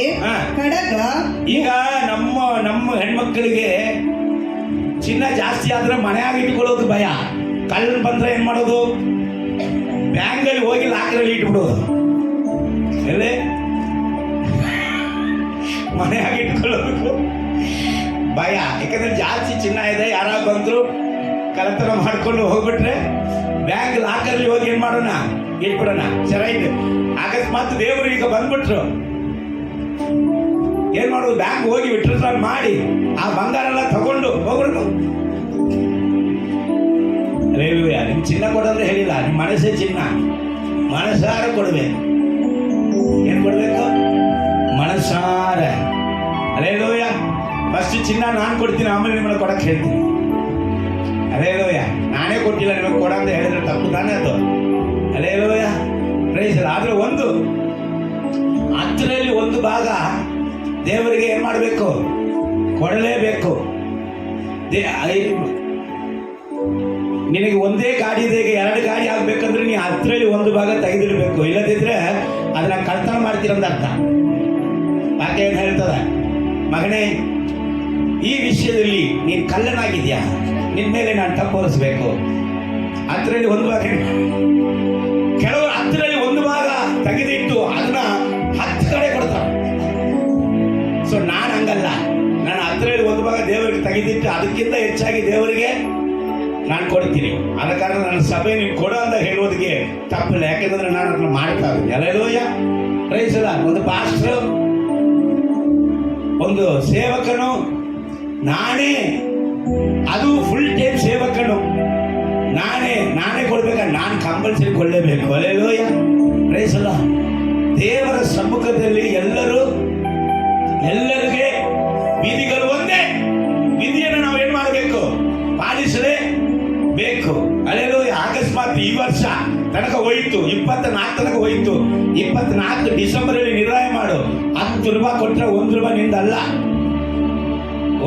ಕಡಗ. ಈಗ ನಮ್ಮ ಹೆಣ್ಮಕ್ಕಳಿಗೆ ಚಿನ್ನ ಜಾಸ್ತಿ ಆದ್ರೆ ಮನೆಯಾಗ ಇಟ್ಕೊಳ್ಳೋದು ಭಯ. ಕಳ್ಳ ಬಂದ್ರೆ ಏನ್ ಮಾಡೋದು? ಬ್ಯಾಂಕಲ್ಲಿ ಹೋಗಿ ಲಾಕರಲ್ಲಿ ಇಟ್ಬಿಡೋದು. ಮನೆಯಾಗ ಇಟ್ಕೊಳ್ಳೋದು ಭಯ. ಭಯ. ಯಾಕಂದ್ರೆ ಜಾಸ್ತಿ ಚಿನ್ನ ಇದೆ, ಯಾರಾಗ ಬಂದ್ರು ಕಳ್ಳತನ ಮಾಡ್ಕೊಂಡು ಹೋಗ್ಬಿಟ್ರೆ ಬ್ಯಾಂಕ್ ಲಾಕರ್ಲಿ ಹೋಗಿ ಏನ್ ಮಾಡೋಣ, ಇಟ್ಬಿಡೋಣ. ಸರಿ, ಅಕಸ್ಮಾತ್ ದೇವರು ಈಗ ಬಂದ್ಬಿಟ್ರು, ಏನ್ ಮಾಡೋದು? ಬ್ಯಾಂಕ್ ಹೋಗಿ ವಿಡ್ರಾ ಮಾಡಿ ಆ ಬಂಗಾರ ಎಲ್ಲ ತಗೊಂಡು ಹೋಗ್ಬಿಡೋದು. ರೇಲುವೆ, ನಿಮ್ ಚಿನ್ನ ಕೊಡಂದ್ರೆ ಹೇಳಿಲ್ಲ, ನಿಮ್ ಮನಸ್ಸೇ ಚಿನ್ನ, ಮನಸಾರ ಕೊಡ್ಬೇಕು. ಏನ್ ಕೊಡ್ಬೇಕು? ಮನಸಾರ. ಅರೇಲೋಯ, ಫಸ್ಟ್ ಚಿನ್ನ ನಾನು ಕೊಡ್ತೀನಿ, ಆಮೇಲೆ ನಿಮ್ಮನ್ನ ಕೊಡಕ್ಕೆ ಹೇಳ್ತೀನಿ. ಅರೇಲೋಯ, ನಾನೇ ಕೊಟ್ಟಿಲ್ಲ ನಿಮಗೆ ಕೊಡ ಅಂತ ಹೇಳಿದ್ರೆ ತಪ್ಪು ತಾನೇ ಅದು. ಅರೇಲೋಯ, ಪ್ರೈಸ್. ಆದ್ರೆ ಒಂದು 10ರಲ್ಲಿ 1 ಭಾಗ ದೇವರಿಗೆ ಏನ್ ಮಾಡಬೇಕು? ಕೊಡಲೇಬೇಕು. ನಿನಗೆ ಒಂದೇ ಗಾಡಿ ಇದೆ, 2 ಗಾಡಿ ಆಗ್ಬೇಕಂದ್ರೆ ನೀ 10ರಲ್ಲಿ 1 ಭಾಗ ತೆಗೆದಿಡ್ಬೇಕು. ಇಲ್ಲದಿದ್ರೆ ಅದನ್ನ ಕಳ್ತನ ಮಾಡ್ತೀರಂತ ಅರ್ಥ. ವಾಕ್ಯ ಏನ್ ಹೇಳ್ತದ? ಮಗನೇ, ಈ ವಿಷಯದಲ್ಲಿ ನೀನು ಕಳ್ಳನಾಗಿದ್ಯಾ, ನಿನ್ ಮೇಲೆ ನಾನು ತಪ್ಪೋರಿಸ್ಬೇಕು. 10ರಲ್ಲಿ 1 ಭಾಗ, ಕೆಲವರು 10ರಲ್ಲಿ 1 ಭಾಗ ತೆಗೆದಿಟ್ಟು ಅದನ್ನ 10 ಕಡೆ ಕೊಡ್ತಾರೆ. ಸೊ ನಾನು ಹಂಗಲ್ಲ, ನಾನು 10ರಲ್ಲಿ 1 ಭಾಗ ದೇವರಿಗೆ ತೆಗೆದಿಟ್ಟು ಅದಕ್ಕಿಂತ ಹೆಚ್ಚಾಗಿ ದೇವರಿಗೆ ನಾನು ಕೊಡ್ತೀನಿ. ಆದ ಕಾರಣ ನನ್ನ ಸಭೆ ನೀವು ಕೊಡೋ ಅಂತ ಹೇಳೋದಕ್ಕೆ ತಪ್ಪಿಲ್ಲ, ಯಾಕೆಂದ್ರೆ ನಾನು ಅದನ್ನ ಮಾಡ್ತಾ ಇದ್ದೀನಿ. ಅಲ್ಲೆಲ್ಲೋಯ್ಯ, ಪ್ರೈಸ್ ಅಲ್ಲ. ಒಂದು ಪಾಸ್ಟರ್, ಒಂದು ಸೇವಕನು, ನಾನೇ, ಅದು ಫುಲ್ ಟೈಮ್ ಸೇವಕನು, ನಾನೇ ಕೊಡ್ಬೇಕ, ನಾನು ಕಂಪಲ್ಸರಿ ಕೊಡಲೇಬೇಕು. ಅಲ್ಲೆಲ್ಲೋಯ್ಯ, ಪ್ರೈಸ್ ಅಲ್ಲ. ದೇವರ ಸಮ್ಮುಖದಲ್ಲಿ ಎಲ್ಲರಿಗೆ ವಿಧಿಗಳು ಒಂದೇ. ವಿಧಿಯನ್ನು ನಾವು ಏನ್ ಮಾಡಬೇಕು? ಪಾಲಿಸಲೇಬೇಕು. ಅಲ್ಲೆಲ್ಲೋಯ್ಯ. ಅಕಸ್ಮಾತ್ ಈ ವರ್ಷ ತನಕ ಹೋಯಿತು, 24 ತನಕ ಹೋಯಿತು, 24 ಡಿಸೆಂಬರಲ್ಲಿ ನಿರ್ಣಯ ಮಾಡು. 10 ರೂಪಾಯಿ ಕೊಟ್ಟರೆ 1 ರೂಪಾಯಿ ನಿಂದಲ್ಲ,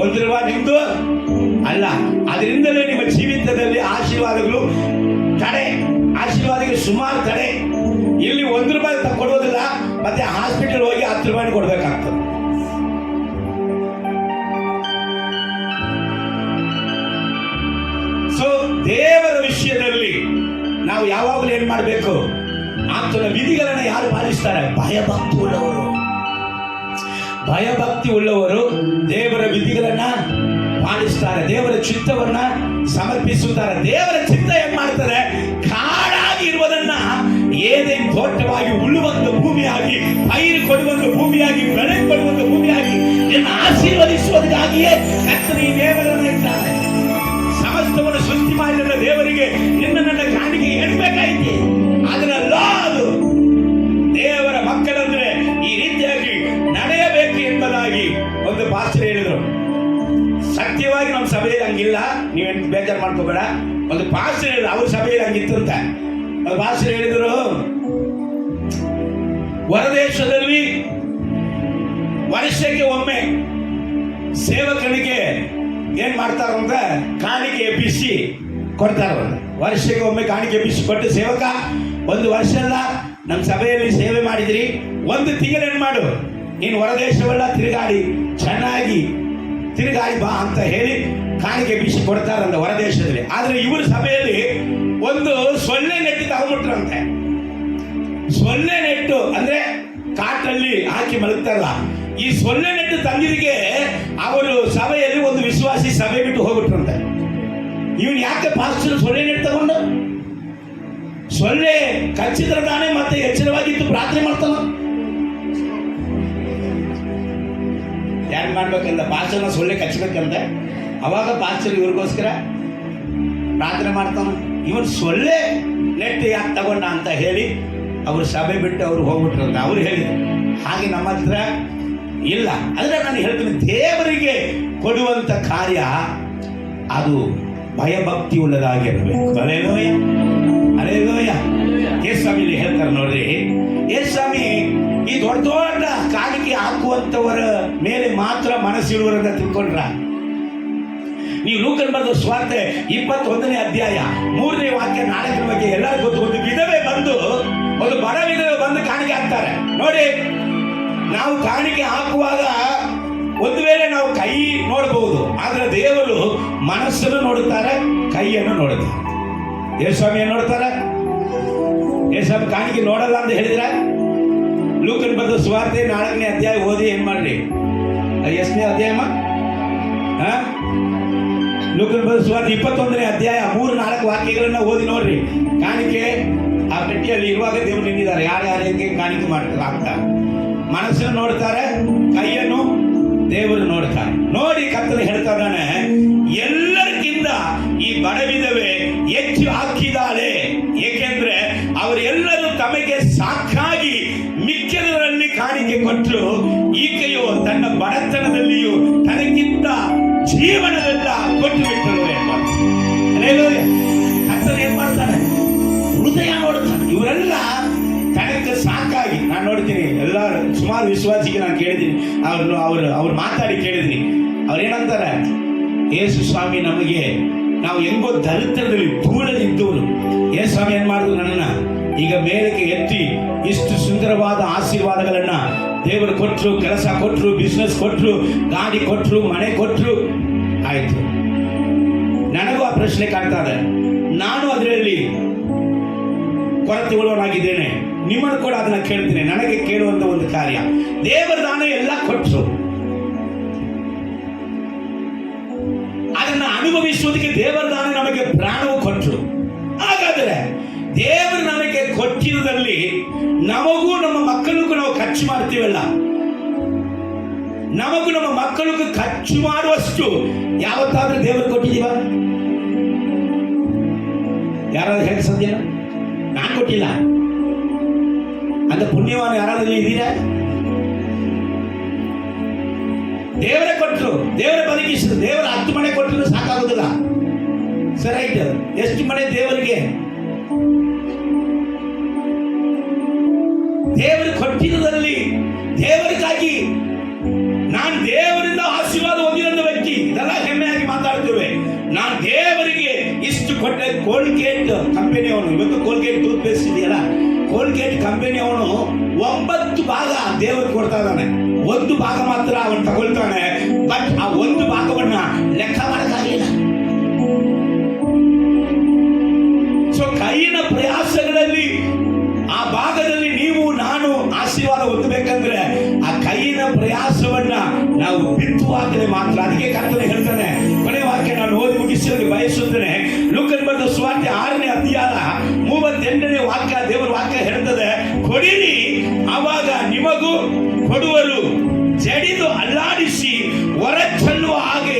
1 ರೂಪಾಯಿ ನಿಂದು ಅಲ್ಲ. ಅದರಿಂದಲೇ ನಿಮ್ಮ ಜೀವಿತದಲ್ಲಿ ಆಶೀರ್ವಾದಗಳು ಸುಮಾರು ತಡೆ. ಇಲ್ಲಿ 1 ರೂಪಾಯಿ ಕೊಡೋದಿಲ್ಲ, ಮತ್ತೆ ಹಾಸ್ಪಿಟಲ್ ಹೋಗಿ 10 ರೂಪಾಯಿ ಕೊಡ್ಬೇಕಾಗ್ತದೆ. ಸೊ ದೇವರ ವಿಷಯದಲ್ಲಿ ನಾವು ಯಾವಾಗಲೂ ಏನ್ ಮಾಡಬೇಕು? ಆತನ ವಿಧಿಗಳನ್ನ ಯಾರು ಪಾಲಿಸ್ತಾರೆ? ಭಯಭಕ್ತಿ ಉಳ್ಳವರು ದೇವರ ವಿಧಿಗಳನ್ನ ಪಾಲಿಸ್ತಾರೆ, ದೇವರ ಚಿತ್ತವನ್ನ ಸಮರ್ಪಿಸುತ್ತಾರೆ. ದೇವರ ಚಿತ್ತ ಏನ್ ಮಾಡ್ತಾರೆ? ಕಾಡಾಗಿ ಇರುವುದನ್ನ ಏನೇನು ತೋಟವಾಗಿ, ಉಳುವಂತ ಭೂಮಿಯಾಗಿ, ಪೈರು ಕೊಡುವಂತ ಭೂಮಿಯಾಗಿ, ಬೆಳೆ ಕೊಡುವಂತ ಭೂಮಿಯಾಗಿ ನಿನ್ನ ಆಶೀರ್ವದಿಸುವುದಕ್ಕಾಗಿಯೇ ಕರ್ತನು ಈ ದೇವರನ್ನ ಇದ್ದಾನೆ. ಸಮಸ್ತವನ್ನು ಸೃಷ್ಟಿ ಮಾಡಿದ ದೇವರಿಗೆ ನನ್ನ ಕಾಣಿಕೆ ಏನ್ಬೇಕಾಯ್ತು? ಅದರಲ್ಲ, ಅದು ದೇವರ ಮಕ್ಕಳಂದ್ರೆ ಈ ರೀತಿಯಾಗಿ ನಡೆಯಬೇಕು ಎಂಬುದಾಗಿ ಒಂದು ಪಾಸ್ಟರ್ ಹೇಳಿದ್ರು. ಸತ್ಯವಾಗಿ ನಮ್ಮ ಸಭೆಯಲ್ಲಿ ಹಂಗಿಲ್ಲ, ನೀವೇನು ಬೇಜಾರು ಮಾಡ್ಕೋಬೇಡ. ಒಂದು ಪಾಸ್ಟರ್ ಹೇಳಿದ್ರು, ಅವ್ರ ಸಭೆಯಲ್ಲಿ ಹಂಗಿತ್ತು ಅಂತ. ಒಂದು ಪಾಸ್ಟರ್ ಹೇಳಿದ್ರು, ಹೊರದೇಶದಲ್ಲಿ ವರ್ಷಕ್ಕೆ ಒಮ್ಮೆ ಸೇವಕನಿಗೆ ಏನ್ ಮಾಡ್ತಾರಂತ ಕಾಣಿಕೆ ಎಬ್ಬಿಸಿ ಕೊಡ್ತಾರಂತ. ವರ್ಷಕ್ಕೆ ಒಮ್ಮೆ ಕಾಣಿಕೆ ಎಬ್ಬಿಸಿ ಕೊಟ್ಟು, ಸೇವಕ 1 ವರ್ಷ ಅಲ್ಲ ನಮ್ಮ ಸಭೆಯಲ್ಲಿ ಸೇವೆ ಮಾಡಿದ್ರಿ, 1 ತಿಂಗಳು ಏನ್ ಮಾಡು, ನೀನು ಹೊರದೇಶವೆಲ್ಲ ತಿರುಗಾಡಿ ಚೆನ್ನಾಗಿ ತಿರುಗಾಡಿ ಬಾ ಅಂತ ಹೇಳಿ ಕಾಣಿಕೆ ಬೀಸಿ ಕೊಡ್ತಾರಂತ ಹೊರದೇಶದಲ್ಲಿ. ಆದ್ರೆ ಇವ್ರ ಸಭೆಯಲ್ಲಿ ಒಂದು ಸೊಳ್ಳೆ ನೆಟ್ಟಿ ತಗೊಂಡ್ಬಿಟ್ರಂತೆ. ಸೊಳ್ಳೆ ನೆಟ್ಟು ಅಂದ್ರೆ ಕಾಟಲ್ಲಿ ಹಾಕಿ ಮಲಗ್ತಾರಲ್ಲ, ಈ ಸೊಳ್ಳೆ ನೆಟ್ಟು ತಂದಿರಿಗೆ ಅವರು ಸಭೆಯಲ್ಲಿ ಒಂದು ವಿಶ್ವಾಸಿ ಸಭೆ ಬಿಟ್ಟು ಹೋಗ್ಬಿಟ್ರಂತೆ. ಇವನ್ ಯಾಕೆ ಪಾಸ್ಟರ್ ಸೊಳ್ಳೆ ನೆಟ್ಟು ತಗೊಂಡು? ಸೊಳ್ಳೆ ಕಚ್ಚಿದ್ರೆ ತಾನೇ ಮತ್ತೆ ಎಚ್ಚರವಾಗಿತ್ತು ಪ್ರಾರ್ಥನೆ ಮಾಡ್ತಾನ. ಯಾರು ಮಾಡ್ಬೇಕಂತ? ಪಾಸ್ಟರ್ನ ಸೊಳ್ಳೆ ಕಚ್ಚಬೇಕಂತ. ಅವಾಗ ಪಾಸ್ಟರ್ ಇವ್ರಿಗೋಸ್ಕರ ಪ್ರಾರ್ಥನೆ ಮಾಡ್ತಾನ. ಇವನ್ ಸೊಳ್ಳೆ ನೆಟ್ಟು ಯಾಕೆ ತಗೊಂಡ ಅಂತ ಹೇಳಿ ಅವರು ಸಭೆ ಬಿಟ್ಟು ಅವ್ರು ಹೋಗ್ಬಿಟ್ರಂತ. ಅವ್ರು ಹೇಳಿದ್ರು, ಹಾಗೆ ನಮ್ಮ ಹತ್ರ ಇಲ್ಲ. ಅಂದ್ರೆ ನಾನು ಹೇಳ್ತೀನಿ, ದೇವರಿಗೆ ಕೊಡುವಂತ ಕಾರ್ಯ ಅದು ಭಯಭಕ್ತಿ ಉಳ್ಳದಾಗಿರಬೇಕು. ಅಲ್ಲೇಲೋಯ, ಅಲ್ಲೇಲೋಯ. ಯೇಸ್ವಾಮಿ ಹೇಳ್ತಾರೆ ನೋಡ್ರಿ, ಯೇಸ್ವಾಮಿ ಈ ದೊಡ್ಡ ದೊಡ್ಡ ಕಾಣಿಕೆ ಹಾಕುವಂತವರ ಮೇಲೆ ಮಾತ್ರ ಮನಸ್ಸಿರುವರನ್ನ ತಿಳ್ಕೊಂಡ್ರ. ನೀವು ಲೂಕನ ಬರೆದ ಸುವಾರ್ತೆ 21ನೇ ಅಧ್ಯಾಯ 3ನೇ ವಾಕ್ಯ 4ರ ಬಗ್ಗೆ ಎಲ್ಲರಿಗೂ ಗೊತ್ತು. ಒಂದು ವಿಧವೆ ಬಂದು, ಒಂದು ಬಡ ವಿಧವೆ ಬಂದು ಕಾಣಿಕೆ ಹಾಕ್ತಾರೆ ನೋಡಿ. ನಾವು ಕಾಣಿಕೆ ಹಾಕುವಾಗ ಒಂದು ವೇಳೆ ನಾವು ಕೈ ನೋಡಬಹುದು, ಆದ್ರೆ ದೇವರು ಮನಸ್ಸನ್ನು ನೋಡುತ್ತಾರೆ, ಕೈಯನ್ನು ನೋಡುತ್ತಾರೆ. ಯೇಸ್ವಾಮಿ ಏನ್ ನೋಡ್ತಾರೆ? ಯೇಸ್ವಾಮಿ ಕಾಣಿಕೆ ನೋಡಲ್ಲ ಅಂತ ಹೇಳಿದ್ರೆ, ಲೂಕನ ಬರೆದ ಸುವಾರ್ತೆ 4ನೇ ಅಧ್ಯಾಯ ಓದಿ ಏನ್ ಮಾಡ್ರಿ? ಎಷ್ಟನೇ ಅಧ್ಯಾಯಮ್ಮ? ಲೂಕನ ಸುವಾರ್ತೆ 21ನೇ ಅಧ್ಯಾಯ 3-4 ವಾಕ್ಯಗಳನ್ನ ಓದಿ ನೋಡ್ರಿ. ಕಾಣಿಕೆ ಆ ಪೆಟ್ಟಿಯಲ್ಲಿ ಇರುವಾಗ ದೇವರು ನಿಂತಿದ್ದಾರೆ. ಯಾರ್ಯಾರು ಹೆಂಗೆ ಕಾಣಿಕೆ ಮಾಡ್ತಾರೆ, ಮನಸ್ಸನ್ನು ನೋಡ್ತಾರೆ, ಕೈಯನ್ನು ದೇವರು ನೋಡ್ತಾರೆ. ನೋಡಿ ಕತ್ತಲೆ ಹೇಳ್ತಾ ಇದ್ದಾನೆ, ಎಲ್ಲರಿಗಿಂತ ಈ ಬಡವಿದವೆ ಹೆಚ್ಚು ಹಾಕಿದ್ದಾಳೆ. ಏಕೆಂದ್ರೆ ಅವರೆಲ್ಲರೂ ತಮಗೆ ಸಾಕಾಗಿ ಮಿಕ್ಕಿದರಲ್ಲಿ ಕಾಣಿಕೆ ಕೊಟ್ಟರು, ಈಕೆಯು ತನ್ನ ಬಡತನದಲ್ಲಿಯೂ ತನಗಿಂತ ಜೀವನವೆಲ್ಲ ಕೊಟ್ಟು ಬಿಟ್ಟರು ಎಂಬ ಕತ್ತಲೆ ಏನ್ ಮಾಡ್ತಾನೆ, ಹೃದಯ ನೋಡ್ತಾನೆ. ಇವರೆಲ್ಲ ತನಗೆ ಸಾಕಾಗಿ, ನಾನು ನೋಡ್ತೀನಿ ಎಲ್ಲ ಸುಮಾರು ವಿಶ್ವಾಸಿಗೆ ನಾನು ಕೇಳಿದ್ದೀನಿ, ಅವ್ರು ಮಾತಾಡಿ ಕೇಳಿದ್ದೀನಿ. ಅವ್ರೇನಂತಾರೆ, ಯೇಸು ಸ್ವಾಮಿ ನಮಗೆ, ನಾವು ಹೆಂಗೋ ದರಿದ್ರದಲ್ಲಿ ಧೂಳಲ್ಲಿ ಇದ್ದವರು, ಯೇಸು ಸ್ವಾಮಿ ಏನ್ ಮಾಡಿದ್ರು, ನನ್ನನ್ನ ಈಗ ಮೇಲಕ್ಕೆ ಎತ್ತಿ ಇಷ್ಟು ಸುಂದರವಾದ ಆಶೀರ್ವಾದಗಳನ್ನ ದೇವರು ಕೊಟ್ಟರು, ಕೆಲಸ ಕೊಟ್ಟರು, ಬಿಸ್ನೆಸ್ ಕೊಟ್ಟರು, ಗಾಡಿ ಕೊಟ್ಟರು, ಮನೆ ಕೊಟ್ಟರು. ಆಯ್ತು, ನನಗೂ ಆ ಪ್ರಶ್ನೆ ಕಾಣ್ತಾ ಇದೆ. ನಾನು ಅದರಲ್ಲಿ ಕೊರತೆ ಉಳ್ಳವನಾಗಿದ್ದೇನೆ. ನಿಮ್ಮನ್ನು ಕೂಡ ಅದನ್ನ ಕೇಳ್ತೀನಿ. ನನಗೆ ಕೇಳುವಂತ ಒಂದು ಕಾರ್ಯ, ದೇವರ ದಾನ ಎಲ್ಲ ಕೊಟ್ಟರು, ಅದನ್ನ ಅನುಭವಿಸುವುದಕ್ಕೆ ದೇವರ ದಾನ ನಮಗೆ ಪ್ರಾಣವು ಕೊಟ್ಟರು. ಹಾಗಾದರೆ ದೇವರು ನಮಗೆ ಕೊಟ್ಟಿರೋದಲ್ಲಿ ನಮಗೂ ನಮ್ಮ ಮಕ್ಕಳಿಗೂ ನಾವು ಖರ್ಚು ಮಾಡ್ತೀವಲ್ಲ, ನಮಗೂ ನಮ್ಮ ಮಕ್ಕಳಿಗೂ ಖರ್ಚು ಮಾಡುವಷ್ಟು ಯಾವತ್ತಾದ್ರೂ ದೇವರು ಕೊಟ್ಟಿದೀವ? ಯಾರಾದ್ರೂ ಹೇಗೆ ಸದ್ಯ ನಾನು ಕೊಟ್ಟಿಲ್ಲ ಅಂತ ಪುಣ್ಯವಾನ ಯಾರಾದ್ರೂ ಇದ್ದೀರಾ? ದೇವರೇ ಕೊಟ್ಟರು, ದೇವರೇ ಬದುಕಿಸಿದ್ರು. ದೇವರ 10 ಮನೆ ಕೊಟ್ಟರು ಸಾಕಾಗುದಿಲ್ಲ. ಸರಿ ಆಯ್ತು, ಎಷ್ಟು ಮನೆ ದೇವರಿಗೆ? ದೇವರು ಕೊಟ್ಟಿರೋದ್ರಲ್ಲಿ ದೇವರಿಗಾಗಿ ನಾನು ದೇವರಿಂದ ಆಶೀರ್ವಾದ ಹೊಂದಿದ ವ್ಯಕ್ತಿ, ಇದೆಲ್ಲ ಹೆಮ್ಮೆಯಾಗಿ ಮಾತಾಡ್ತೇವೆ. ನಾನು ದೇವರಿಗೆ ಇಷ್ಟು ಕೊಟ್ಟೆ. ಕೋಲ್ಗೇಟ್ ಕಂಪನಿಯವನು, ಇವತ್ತು ಕೋಲ್ಗೇಟ್ ಟೂತ್ ಪೇಸ್ಟ್ ಇದೆಯಲ್ಲ, ಕೋಲ್ಗೇಟ್ ಕಂಪನಿಯವನು 9 ಭಾಗ ದೇವರಿಗೆ ಕೊಡ್ತಾ ಇದ್ದಾನೆ. 1 ಭಾಗ ಮಾತ್ರ ಅವನು ತಗೊಳ್ತಾನೆ. ಬಟ್ ಆ 1 ಭಾಗವನ್ನ ಲೆಕ್ಕ ಮಾಡಕ್ಕಾಗಿಲ್ಲ. ಸೊ ಕೈಯಿನ ಪ್ರಯಾಸಗಳಲ್ಲಿ ಆ ಭಾಗದಲ್ಲಿ ನೀವು ನಾನು ಆಶೀರ್ವಾದ ಹೊಂದಬೇಕಂದ್ರೆ ಆ ಕೈಯಿನ ಪ್ರಯಾಸವನ್ನ ನಾವು ಬಿತ್ತುವಾಗಲೇ ಮಾತ್ರ. ಅದಕ್ಕೆ ಕರ್ತನೆ ಹೇಳ್ತಾನೆ, ಕೊನೆ ವಾಕ್ಯ ನಾನು ಓದಿ ಮುಗಿಸಲು ಬಯಸುತ್ತೇನೆ. ಲೂಕನ ಬರೆದ ಸುವಾರ್ತೆ 6ನೇ ಅಧ್ಯಾಯ 38ನೇ ವಾಕ್ಯ, ದೇವರ ವಾಕ್ಯ ಹೇಳ್ತದೆ, ಕೊಡಿರಿ ಆವಾಗ ನಿಮಗೂ ಕೊಡುವರು, ಜಡಿದು ಅಲ್ಲಾಡಿಸಿ ಹೊರ ಚೆಲ್ಲುವ ಹಾಗೆ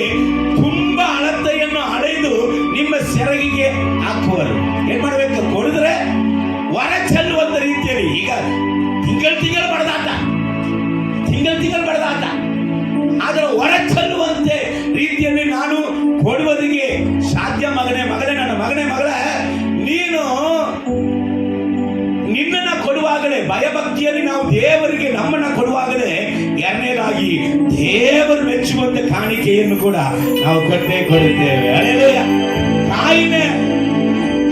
ತುಂಬಾ ಅಳತೆಯನ್ನು ಅಳೆದು ನಿಮ್ಮ ಸೆರಗಿಗೆ ಹಾಕುವರು. ಏನ್ ಮಾಡ್ಬೇಕು? ಕೊಡಿದ್ರೆ ಹೊರ ಚೆಲ್ಲುವಂತ ರೀತಿಯಲ್ಲಿ. ಈಗ ತಿಂಗಳು ಬಡದಾಟ, ತಿಂಗಳು ಬಡದಾಟ, ಆದ್ರೆ ಹೊರ ಚೆಲ್ಲುವಂತೆ ರೀತಿಯಲ್ಲಿ ನಾನು ಕೊಡುವುದಕ್ಕೆ ಸಾಧ್ಯ. ಮಗನೇ, ನನ್ನ ಮಗಳೇ, ನೀನು ನಿನ್ನನ್ನ ಕೊಡುವಾಗಲೇ, ಭಯಭಕ್ತಿಯಲ್ಲಿ ನಾವು ದೇವರಿಗೆ ನಮ್ಮನ್ನ ಕೊಡುವಾಗಲೇ, ಎರಡನೇದಾಗಿ ದೇವರು ಮೆಚ್ಚುವಂತ ಕಾಣಿಕೆಯನ್ನು ಕೂಡ ನಾವು ಕೊಡುತ್ತೇವೆ. ಹಲ್ಲೆಲೂಯಾ.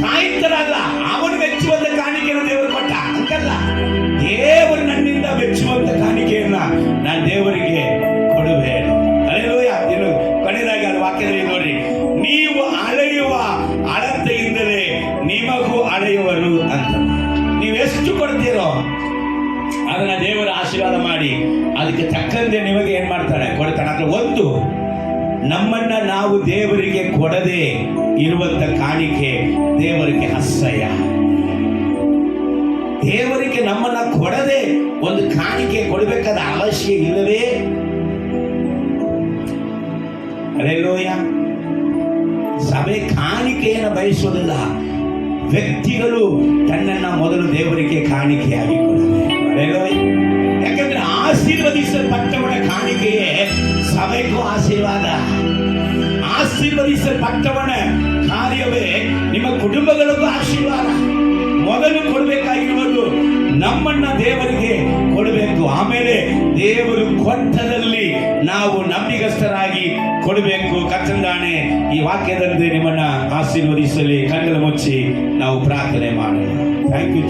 ಕಾಯಿತರಲ್ಲ, ಅವನು ಮೆಚ್ಚುವಂತ ಕಾಣಿಕೆಯನ್ನು ದೇವರು ಕೊಟ್ಟ ಅಂತಲ್ಲ, ದೇವರು ನನ್ನಿಂದ ಮೆಚ್ಚುವಂತ ಕಾಣಿಕೆಯನ್ನ ನಾನು ದೇವರಿಗೆ ಕೊಡುವೆ. ಹಲ್ಲೆಲೂಯಾ. ಇನ್ನು ಕೊನೆಯದಾಗಿ ಅದು ವಾಕ್ಯದಲ್ಲಿ ನೋಡ್ರಿ, ನೀವು ಅಳೆಯುವ ಅಳತೆಯಿಂದಲೇ ನಿಮಗೂ ಅಳೆಯುವರು ಅಂತ. ನೀವೆಷ್ಟು ಕೊಡ್ತೀರೋ ಅದನ್ನ ದೇವರ ಆಶೀರ್ವಾದ ಮಾಡಿ ಅದಕ್ಕೆ ತಕ್ಕಂತೆ ನಿಮಗೆ ಏನ್ ಮಾಡ್ತಾನೆ, ಕೊಡ್ತಾನೆ. ಅಂದ್ರೆ ಒಂದು, ನಮ್ಮನ್ನ ನಾವು ದೇವರಿಗೆ ಕೊಡದೆ ಇರುವಂತ ಕಾಣಿಕೆ ದೇವರಿಗೆ ಅಸಹ್ಯ. ದೇವರಿಗೆ ನಮ್ಮನ್ನ ಕೊಡದೆ ಒಂದು ಕಾಣಿಕೆ ಕೊಡಬೇಕಾದ ಅವಶ್ಯ ಇಲ್ಲವೇ? ಹಲ್ಲೆಲೂಯಾ. ಸಭೆ ಕಾಣಿಕೆಯನ್ನು ಬಯಸುವುದಿಲ್ಲ. ವ್ಯಕ್ತಿಗಳು ತನ್ನನ್ನ ಮೊದಲು ದೇವರಿಗೆ ಕಾಣಿಕೆಯಾಗಿ ಕೊಡಬೇಕು. ಯಾಕಂದ್ರೆ ಆಶೀರ್ವದಿಸಲ್ಪಟ್ಟವನ ಕಾಣಿಕೆಯೇ ಸಭೆಗೂ ಆಶೀರ್ವಾದ. ಆಶೀರ್ವದಿಸಲ್ಪಟ್ಟವನ ಕಾರ್ಯವೇ ನಿಮ್ಮ ಕುಟುಂಬಗಳಿಗೂ ಆಶೀರ್ವಾದ. ಮೊದಲು ಕೊಡಬೇಕಾಗಿರುವುದು ನಮ್ಮನ್ನ ದೇವರಿಗೆ ಕೊಡಬೇಕು. ಆಮೇಲೆ ದೇವರು ಕೊಟ್ಟದಲ್ಲಿ ನಾವು ನಂಬಿಗಸ್ತರಾಗಿ ಕೊಡಬೇಕು. ಕರ್ತನಾಣೆ ಈ ವಾಕ್ಯದಂತೆ ನಿಮ್ಮನ್ನ ಆಶೀರ್ವದಿಸಲಿ. ಕಣ್ಣು ಮುಚ್ಚಿ ನಾವು ಪ್ರಾರ್ಥನೆ ಮಾಡೋಣ. Thank you.